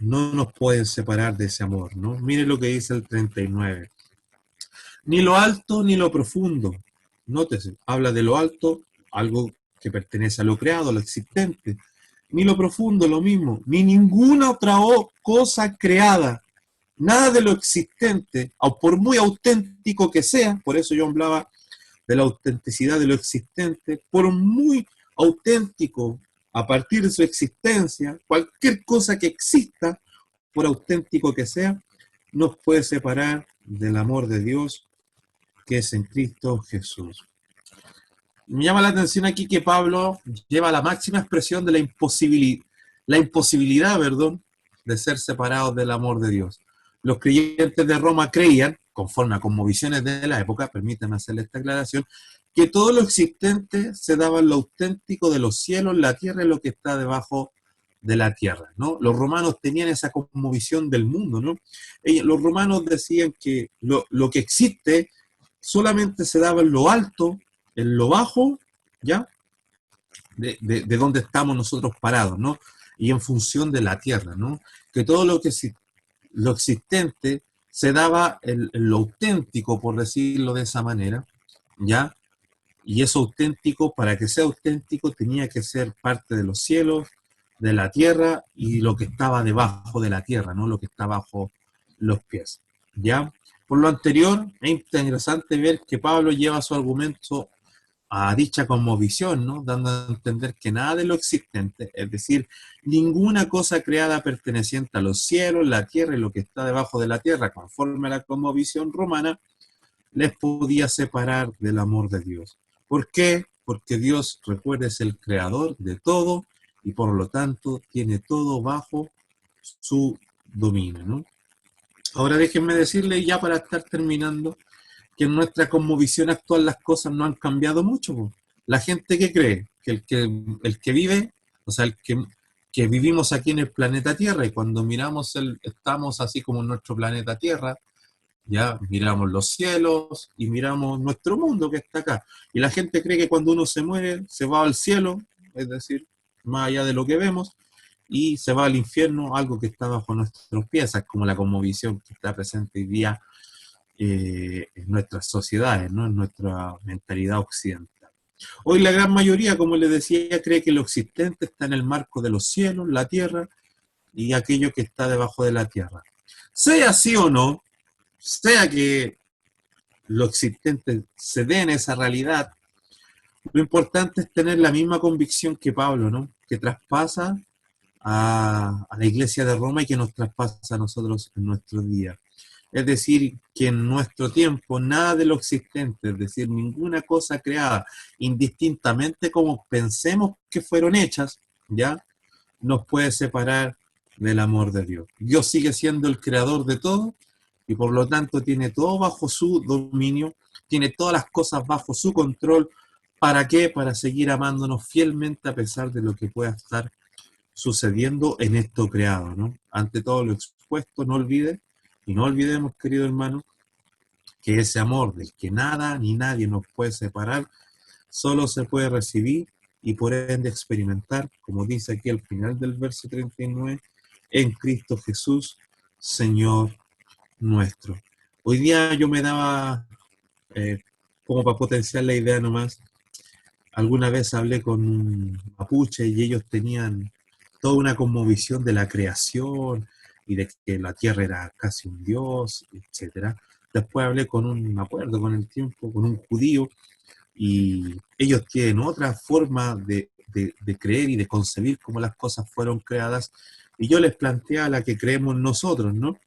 F: No nos pueden separar de ese amor, ¿no? Mire lo que dice el 39. Ni lo alto ni lo profundo. Nótese, habla de lo alto, algo que pertenece a lo creado, a lo existente. Ni lo profundo, lo mismo. Ni ninguna otra cosa creada. Nada de lo existente, por muy auténtico que sea, por eso yo hablaba de la autenticidad de lo existente, por muy auténtico a partir de su existencia, cualquier cosa que exista, por auténtico que sea, nos puede separar del amor de Dios que es en Cristo Jesús. Me llama la atención aquí que Pablo lleva la máxima expresión de la imposibilidad, de ser separados del amor de Dios. Los creyentes de Roma creían, conforme a cosmovisiones de la época, permítanme hacerle esta aclaración, que todo lo existente se daba en lo auténtico de los cielos, la tierra y lo que está debajo de la tierra, ¿no? Los romanos tenían esa cosmovisión del mundo, ¿no? Los romanos decían que lo que existe solamente se daba en lo alto, en lo bajo, ¿ya? De donde estamos nosotros parados, ¿no? Y en función de la tierra, ¿no? Que todo lo existente se daba en lo auténtico, por decirlo de esa manera, ¿ya? Y eso auténtico, para que sea auténtico, tenía que ser parte de los cielos, de la tierra y lo que estaba debajo de la tierra, ¿no? Lo que está bajo los pies, ¿ya? Por lo anterior, es interesante ver que Pablo lleva su argumento a dicha cosmovisión, ¿no? Dando a entender que nada de lo existente, es decir, ninguna cosa creada perteneciente a los cielos, la tierra y lo que está debajo de la tierra, conforme a la cosmovisión romana, les podía separar del amor de Dios. ¿Por qué? Porque Dios, recuerda, es el creador de todo y por lo tanto tiene todo bajo su dominio, ¿no? Ahora déjenme decirles, ya para estar terminando, que en nuestra cosmovisión actual las cosas no han cambiado mucho, po. La gente que cree que el que vive, o sea, que vivimos aquí en el planeta Tierra, y cuando miramos estamos así como en nuestro planeta Tierra, ya miramos los cielos y miramos nuestro mundo que está acá. Y la gente cree que cuando uno se muere, se va al cielo, es decir, más allá de lo que vemos, y se va al infierno, algo que está bajo nuestros pies, como la cosmovisión que está presente hoy día en nuestras sociedades, ¿no? En nuestra mentalidad occidental. Hoy la gran mayoría, como les decía, cree que lo existente está en el marco de los cielos, la tierra y aquello que está debajo de la tierra. Sea así o no, sea que lo existente se dé en esa realidad, lo importante es tener la misma convicción que Pablo, ¿no? Que traspasa a la iglesia de Roma y que nos traspasa a nosotros en nuestro día. Es decir, que en nuestro tiempo nada de lo existente, es decir, ninguna cosa creada, indistintamente como pensemos que fueron hechas, ¿ya? Nos puede separar del amor de Dios. Dios sigue siendo el creador de todo y por lo tanto tiene todo bajo su dominio, tiene todas las cosas bajo su control. ¿Para qué? Para seguir amándonos fielmente a pesar de lo que pueda estar sucediendo en esto creado, ¿no? Ante todo lo expuesto, no olvide, y no olvidemos, querido hermano, que ese amor del que nada ni nadie nos puede separar, solo se puede recibir y por ende experimentar, como dice aquí al final del verso 39, en Cristo Jesús, Señor nuestro. Hoy día yo me daba, como para potenciar la idea nomás, alguna vez hablé con un mapuche y ellos tenían toda una cosmovisión de la creación y de que la tierra era casi un dios, etcétera. Después hablé con un, me acuerdo con el tiempo, con un judío, y ellos tienen otra forma de creer y de concebir cómo las cosas fueron creadas, y yo les planteé la que creemos nosotros, ¿no?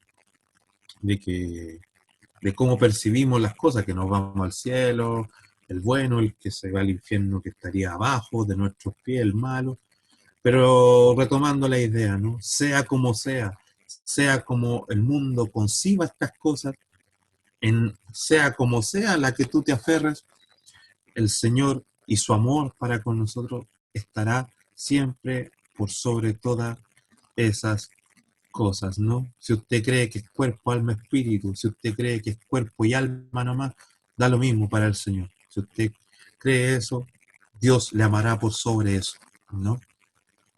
F: De cómo percibimos las cosas, que nos vamos al cielo, el bueno, el que se va al infierno que estaría abajo, de nuestros pies, el malo. Pero retomando la idea, ¿no? Sea como el mundo conciba estas cosas, sea como sea la que tú te aferres, el Señor y su amor para con nosotros estará siempre por sobre todas esas cosas, ¿no? Si usted cree que es cuerpo, alma, espíritu, si usted cree que es cuerpo y alma nomás, da lo mismo para el Señor. Si usted cree eso, Dios le amará por sobre eso, ¿no?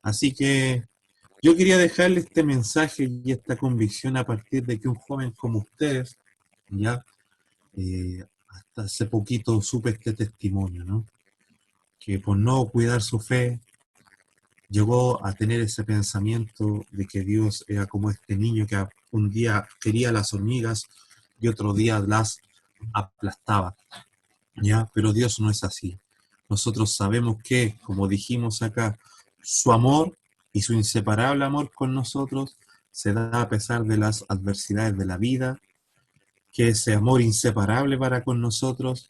F: Así que yo quería dejarle este mensaje y esta convicción a partir de que un joven como ustedes, ya, hasta hace poquito supe este testimonio, ¿no? Que por no cuidar su fe, llegó a tener ese pensamiento de que Dios era como este niño que un día quería las hormigas y otro día las aplastaba, ¿ya? Pero Dios no es así. Nosotros sabemos que, como dijimos acá, su amor y su inseparable amor con nosotros se da a pesar de las adversidades de la vida, que ese amor inseparable para con nosotros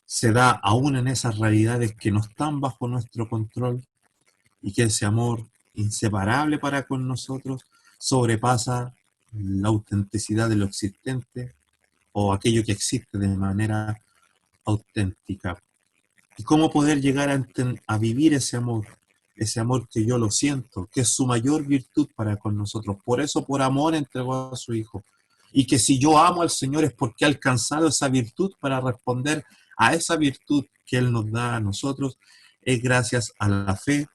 F: se da aún en esas realidades que no están bajo nuestro control, y que ese amor inseparable para con nosotros sobrepasa la autenticidad de lo existente o aquello que existe de manera auténtica. ¿Y cómo poder llegar a vivir ese amor que yo lo siento, que es su mayor virtud para con nosotros? Por eso, por amor, entregó a su Hijo. Y que si yo amo al Señor es porque ha alcanzado esa virtud para responder a esa virtud que Él nos da a nosotros, es gracias a la fe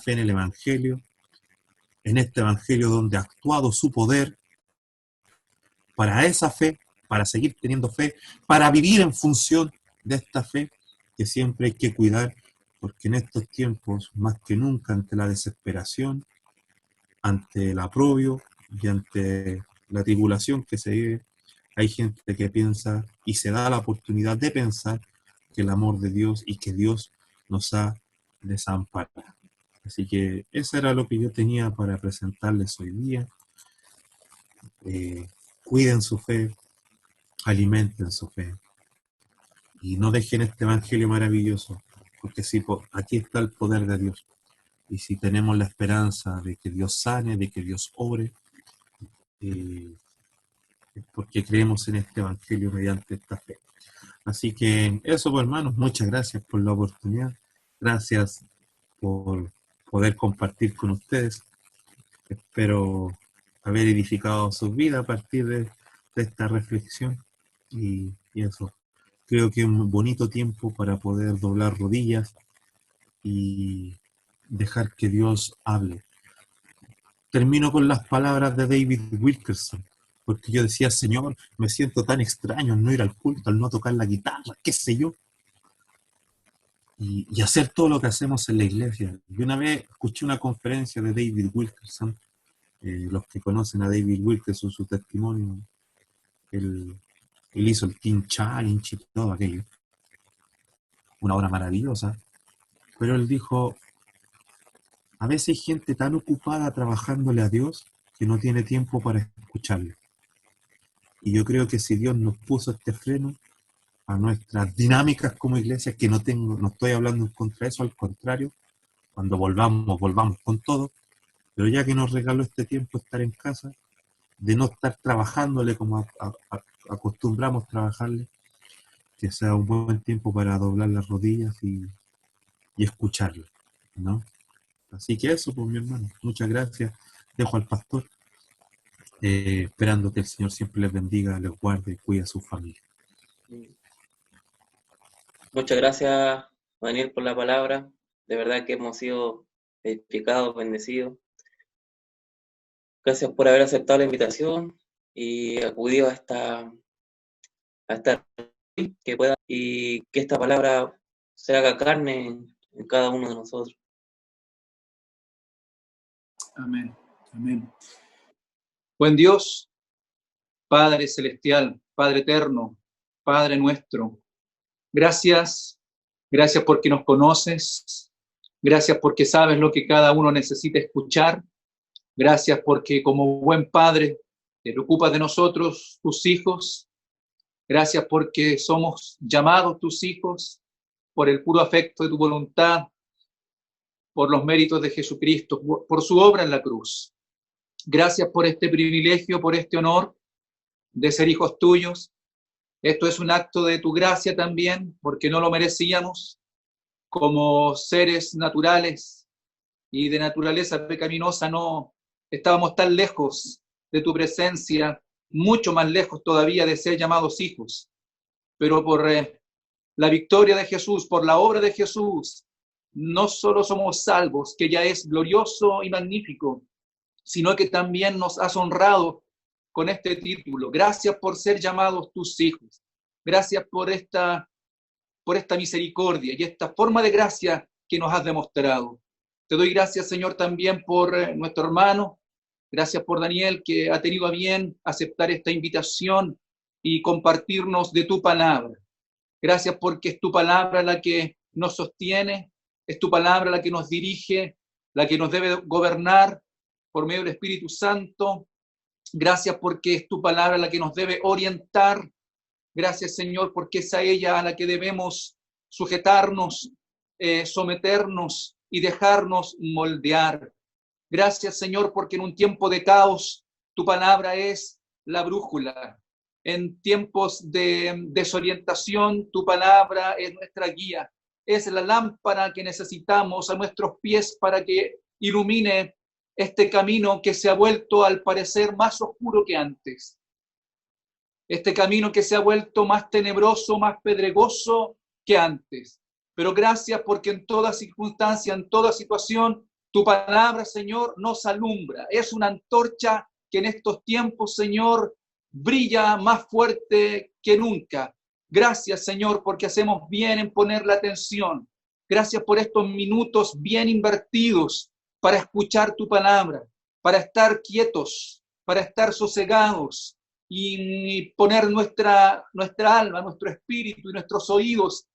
F: en el Evangelio, en este Evangelio donde ha actuado su poder para esa fe, para seguir teniendo fe, para vivir en función de esta fe que siempre hay que cuidar, porque en estos tiempos, más que nunca, ante la desesperación, ante el aprobio y ante la tribulación que se vive, hay gente que piensa y se da la oportunidad de pensar que el amor de Dios y que Dios nos ha desamparado. Así que eso era lo que yo tenía para presentarles hoy día. Cuiden su fe, alimenten su fe y no dejen este evangelio maravilloso, porque si aquí está el poder de Dios, y si tenemos la esperanza de que Dios sane, de que Dios obre, es porque creemos en este evangelio mediante esta fe. Así que eso, pues, hermanos, muchas gracias por la oportunidad, gracias por poder compartir con ustedes. Espero haber edificado su vida a partir de esta reflexión y eso. Creo que es un bonito tiempo para poder doblar rodillas y dejar que Dios hable. Termino con las palabras de David Wilkerson, porque yo decía, Señor, me siento tan extraño al no ir al culto, al no tocar la guitarra, qué sé yo, y hacer todo lo que hacemos en la iglesia. Y una vez escuché una conferencia de David Wilkerson. Los que conocen a David Wilkerson, su testimonio, él hizo el Teen Challenge y todo aquello, una obra maravillosa, pero él dijo, a veces hay gente tan ocupada trabajándole a Dios que no tiene tiempo para escucharle. Y yo creo que si Dios nos puso este freno a nuestras dinámicas como iglesia, que no estoy hablando en contra de eso, al contrario, cuando volvamos con todo, pero ya que nos regaló este tiempo estar en casa, de no estar trabajándole como acostumbramos trabajarle, que sea un buen tiempo para doblar las rodillas y escucharle, ¿no? Así que eso, pues mi hermano, muchas gracias. Dejo al pastor, esperando que el Señor siempre les bendiga, les guarde y cuide a su familia.
B: Muchas gracias, Daniel, por la palabra. De verdad que hemos sido edificados, bendecidos. Gracias por haber aceptado la invitación y acudido a esta que pueda y que esta palabra se haga carne en cada uno de nosotros.
C: Amén, amén. Buen Dios, Padre celestial, Padre eterno, Padre nuestro, gracias porque nos conoces, gracias porque sabes lo que cada uno necesita escuchar, gracias porque como buen Padre te preocupas de nosotros, tus hijos, gracias porque somos llamados tus hijos por el puro afecto de tu voluntad, por los méritos de Jesucristo, por su obra en la cruz. Gracias por este privilegio, por este honor de ser hijos tuyos. Esto es un acto de tu gracia también, porque no lo merecíamos como seres naturales y de naturaleza pecaminosa. No estábamos tan lejos de tu presencia, mucho más lejos todavía de ser llamados hijos. Pero por la victoria de Jesús, por la obra de Jesús, no solo somos salvos, que ya es glorioso y magnífico, sino que también nos has honrado con este título. Gracias por ser llamados tus hijos. Gracias por esta misericordia y esta forma de gracia que nos has demostrado. Te doy gracias, Señor, también por nuestro hermano. Gracias por Daniel, que ha tenido a bien aceptar esta invitación y compartirnos de tu palabra. Gracias porque es tu palabra la que nos sostiene, es tu palabra la que nos dirige, la que nos debe gobernar por medio del Espíritu Santo. Gracias porque es tu palabra la que nos debe orientar. Gracias, Señor, porque es a ella a la que debemos sujetarnos, someternos y dejarnos moldear. Gracias, Señor, porque en un tiempo de caos, tu palabra es la brújula. En tiempos de desorientación, tu palabra es nuestra guía. Es la lámpara que necesitamos a nuestros pies para que ilumine este camino que se ha vuelto al parecer más oscuro que antes. Este camino que se ha vuelto más tenebroso, más pedregoso que antes. Pero gracias porque en toda circunstancia, en toda situación, tu palabra, Señor, nos alumbra. Es una antorcha que en estos tiempos, Señor, brilla más fuerte que nunca. Gracias, Señor, porque hacemos bien en poner la atención. Gracias por estos minutos bien invertidos para escuchar tu palabra, para estar quietos, para estar sosegados y poner nuestra alma, nuestro espíritu y nuestros oídos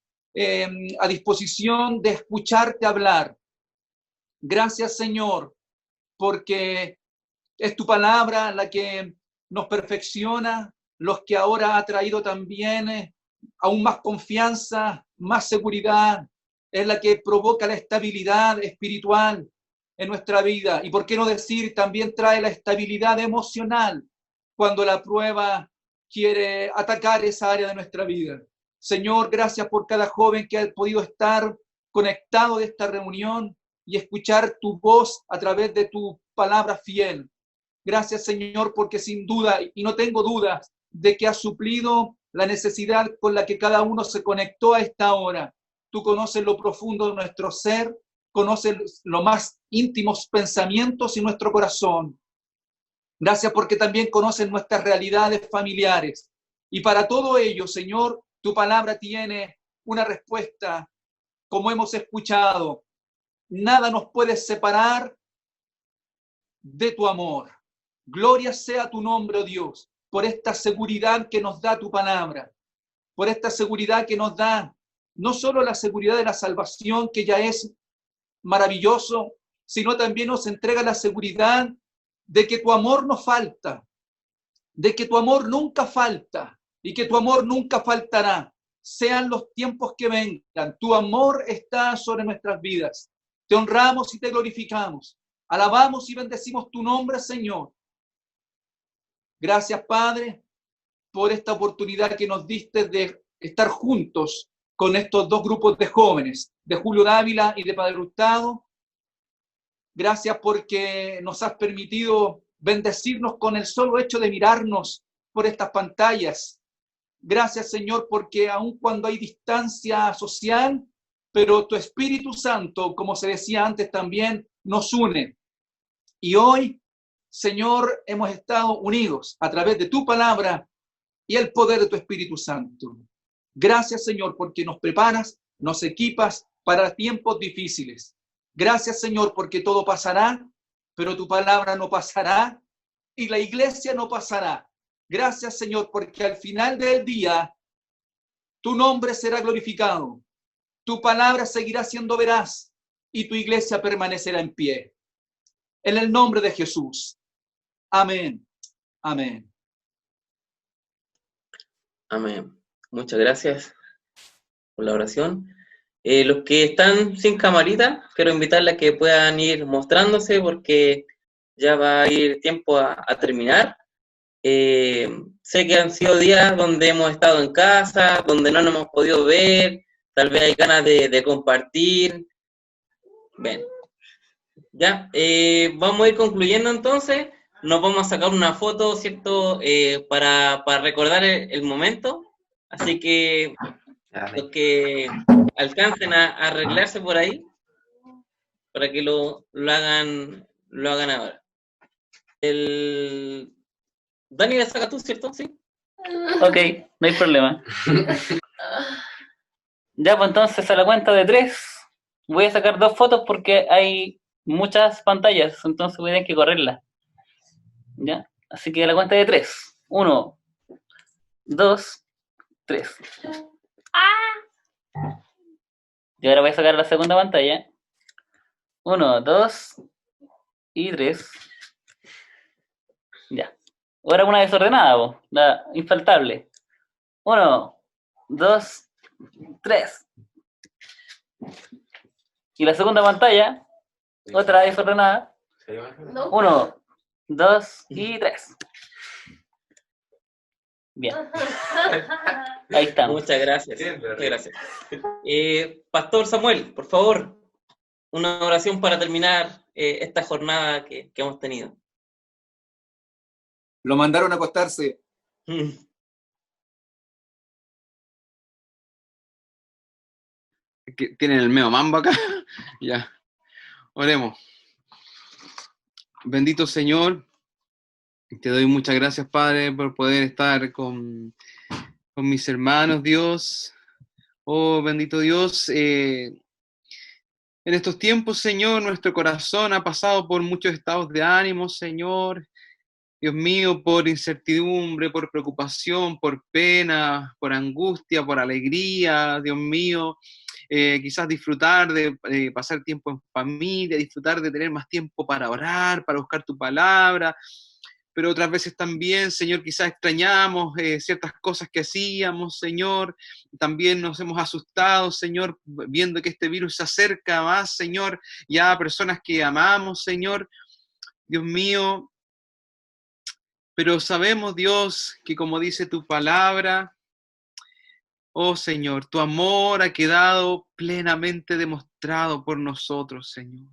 C: a disposición de escucharte hablar. Gracias, Señor, porque es tu palabra la que nos perfecciona, los que ahora ha traído también aún más confianza, más seguridad, es la que provoca la estabilidad espiritual en nuestra vida. Y por qué no decir, también trae la estabilidad emocional cuando la prueba quiere atacar esa área de nuestra vida. Señor, gracias por cada joven que ha podido estar conectado de esta reunión y escuchar tu voz a través de tu palabra fiel. Gracias, Señor, porque sin duda, y no tengo dudas, de que has suplido la necesidad con la que cada uno se conectó a esta hora. Tú conoces lo profundo de nuestro ser, conoces los más íntimos pensamientos y nuestro corazón. Gracias porque también conoces nuestras realidades familiares. Y para todo ello, Señor, tu palabra tiene una respuesta, como hemos escuchado. Nada nos puede separar de tu amor. Gloria sea tu nombre, oh Dios, por esta seguridad que nos da tu palabra, por esta seguridad que nos da no solo la seguridad de la salvación, que ya es maravilloso, sino también nos entrega la seguridad de que tu amor no falta, de que tu amor nunca falta y que tu amor nunca faltará. Sean los tiempos que vengan, tu amor está sobre nuestras vidas. Te honramos y te glorificamos. Alabamos y bendecimos tu nombre, Señor. Gracias, Padre, por esta oportunidad que nos diste de estar juntos con estos dos grupos de jóvenes, de Julio Dávila y de Padre Hurtado. Gracias porque nos has permitido bendecirnos con el solo hecho de mirarnos por estas pantallas. Gracias, Señor, porque aun cuando hay distancia social, pero tu Espíritu Santo, como se decía antes también, nos une. Y hoy, Señor, hemos estado unidos a través de tu palabra y el poder de tu Espíritu Santo. Gracias, Señor, porque nos preparas, nos equipas para tiempos difíciles. Gracias, Señor, porque todo pasará, pero tu palabra no pasará y la iglesia no pasará. Gracias, Señor, porque al final del día tu nombre será glorificado, tu palabra seguirá siendo veraz y tu iglesia permanecerá en pie. En el nombre de Jesús. Amén. Amén.
B: Amén. Muchas gracias por la oración. Los que están sin camarita, quiero invitarles a que puedan ir mostrándose porque ya va a ir tiempo a terminar. Sé que han sido días donde hemos estado en casa, donde no nos hemos podido ver, tal vez hay ganas de compartir. Bien, ya, vamos a ir concluyendo entonces. Nos vamos a sacar una foto, ¿cierto? Para recordar el momento. Así que los que alcancen a arreglarse por ahí, para que lo hagan ahora. Dani, la sacas tú, ¿cierto? Sí.
G: Ok, no hay problema. Ya, pues entonces a la cuenta de 3 voy a sacar 2 fotos porque hay muchas pantallas, entonces voy a tener que correrlas. ¿Ya? Así que a la cuenta de 3. 1, 2, 3. Y ahora voy a sacar la segunda pantalla. 1, 2 y 3. Ya. Ahora una desordenada, la infaltable. 1, 2, 3. Y la segunda pantalla, otra desordenada. 1, 2 y 3. Bien. Ahí estamos.
B: Muchas gracias. Muchas gracias. Pastor Samuel, por favor, una oración para terminar esta jornada que hemos tenido.
C: Lo mandaron a acostarse.
A: Tienen el medio mambo acá. Ya. Oremos. Bendito Señor, te doy muchas gracias, Padre, por poder estar con mis hermanos, Dios. Oh, bendito Dios, en estos tiempos, Señor, nuestro corazón ha pasado por muchos estados de ánimo, Señor. Dios mío, por incertidumbre, por preocupación, por pena, por angustia, por alegría, Dios mío. Quizás disfrutar de pasar tiempo en familia, disfrutar de tener más tiempo para orar, para buscar tu palabra, pero otras veces también, Señor, quizás extrañamos ciertas cosas que hacíamos, Señor, también nos hemos asustado, Señor, viendo que este virus se acerca más, Señor, ya a personas que amamos, Señor, Dios mío, pero sabemos, Dios, que como dice tu palabra, oh Señor, tu amor ha quedado plenamente demostrado por nosotros, Señor.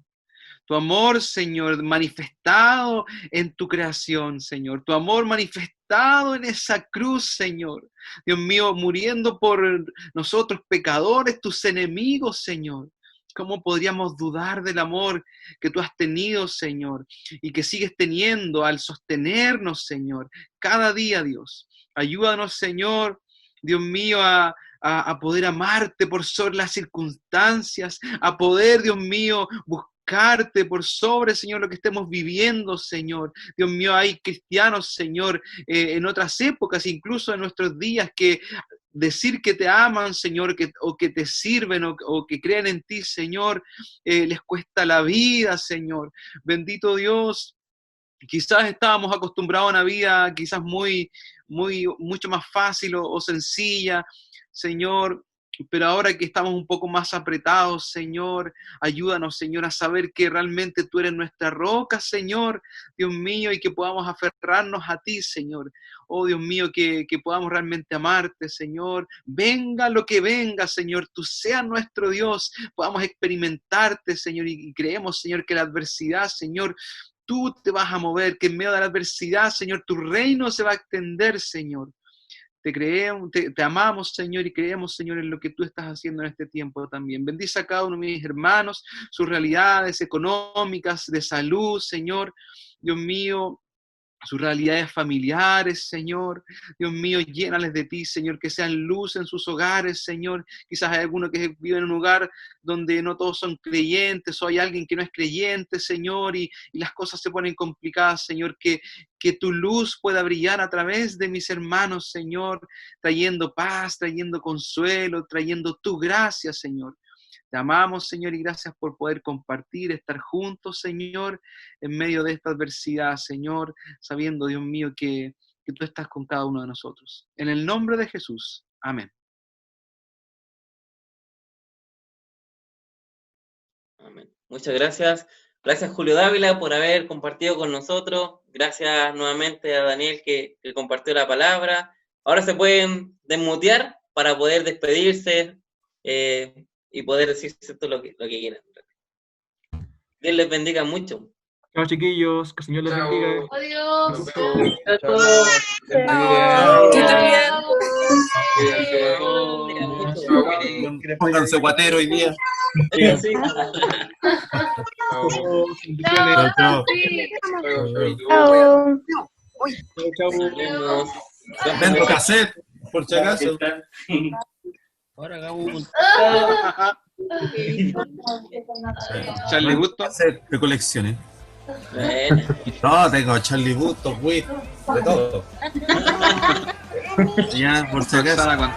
A: Tu amor, Señor, manifestado en tu creación, Señor. Tu amor manifestado en esa cruz, Señor. Dios mío, muriendo por nosotros pecadores, tus enemigos, Señor. ¿Cómo podríamos dudar del amor que tú has tenido, Señor? Y que sigues teniendo al sostenernos, Señor, cada día, Dios. Ayúdanos, Señor, Dios mío, a poder amarte por sobre las circunstancias, a poder, Dios mío, buscarte por sobre, Señor, lo que estemos viviendo, Señor. Dios mío, hay cristianos, Señor, en otras épocas, incluso en nuestros días, que decir que te aman, Señor, o que te sirven, o que creen en ti, Señor, les cuesta la vida, Señor. Bendito Dios. Quizás estábamos acostumbrados a una vida quizás mucho más fácil o sencilla, Señor, Pero ahora que estamos un poco más apretados, Señor, ayúdanos, Señor, a saber que realmente tú eres nuestra roca, Señor, Dios mío, y que podamos aferrarnos a ti, Señor. Oh, Dios mío, que podamos realmente amarte, Señor. Venga lo que venga, Señor, tú seas nuestro Dios. Podamos experimentarte, Señor, y creemos, Señor, que la adversidad, Señor, tú te vas a mover, que en medio de la adversidad, Señor, tu reino se va a extender, Señor. Te creemos, te amamos, Señor, y creemos, Señor, en lo que tú estás haciendo en este tiempo también. Bendice a cada uno de mis hermanos, sus realidades económicas, de salud, Señor. Dios mío, sus realidades familiares, Señor. Dios mío, llénales de ti, Señor, que sean luz en sus hogares, Señor. Quizás hay alguno que vive en un hogar donde no todos son creyentes, o hay alguien que no es creyente, Señor, y las cosas se ponen complicadas, Señor. Que tu luz pueda brillar a través de mis hermanos, Señor, trayendo paz, trayendo consuelo, trayendo tu gracia, Señor. Te amamos, Señor, y gracias por poder compartir, estar juntos, Señor, en medio de esta adversidad, Señor, sabiendo, Dios mío, que tú estás con cada uno de nosotros. En el nombre de Jesús. Amén.
B: Amén. Muchas gracias. Gracias, Julio Dávila, por haber compartido con nosotros. Gracias nuevamente a Daniel que compartió la palabra. Ahora se pueden desmutear para poder despedirse y poder decirse todo lo que quieran. Dios les bendiga mucho.
E: Chao, chiquillos. Que el Señor les bendiga.
H: Adiós.
F: Pónganse guatero hoy día.
B: Sí.
F: Chao. Vendo cassette, por si acaso.
D: Ahora hagamos
A: Charlie Gusto.
F: Cassette de colecciones.
B: Bueno.
F: No, tengo Charlie Busto, Witt, de todo. Ya, por si acaso.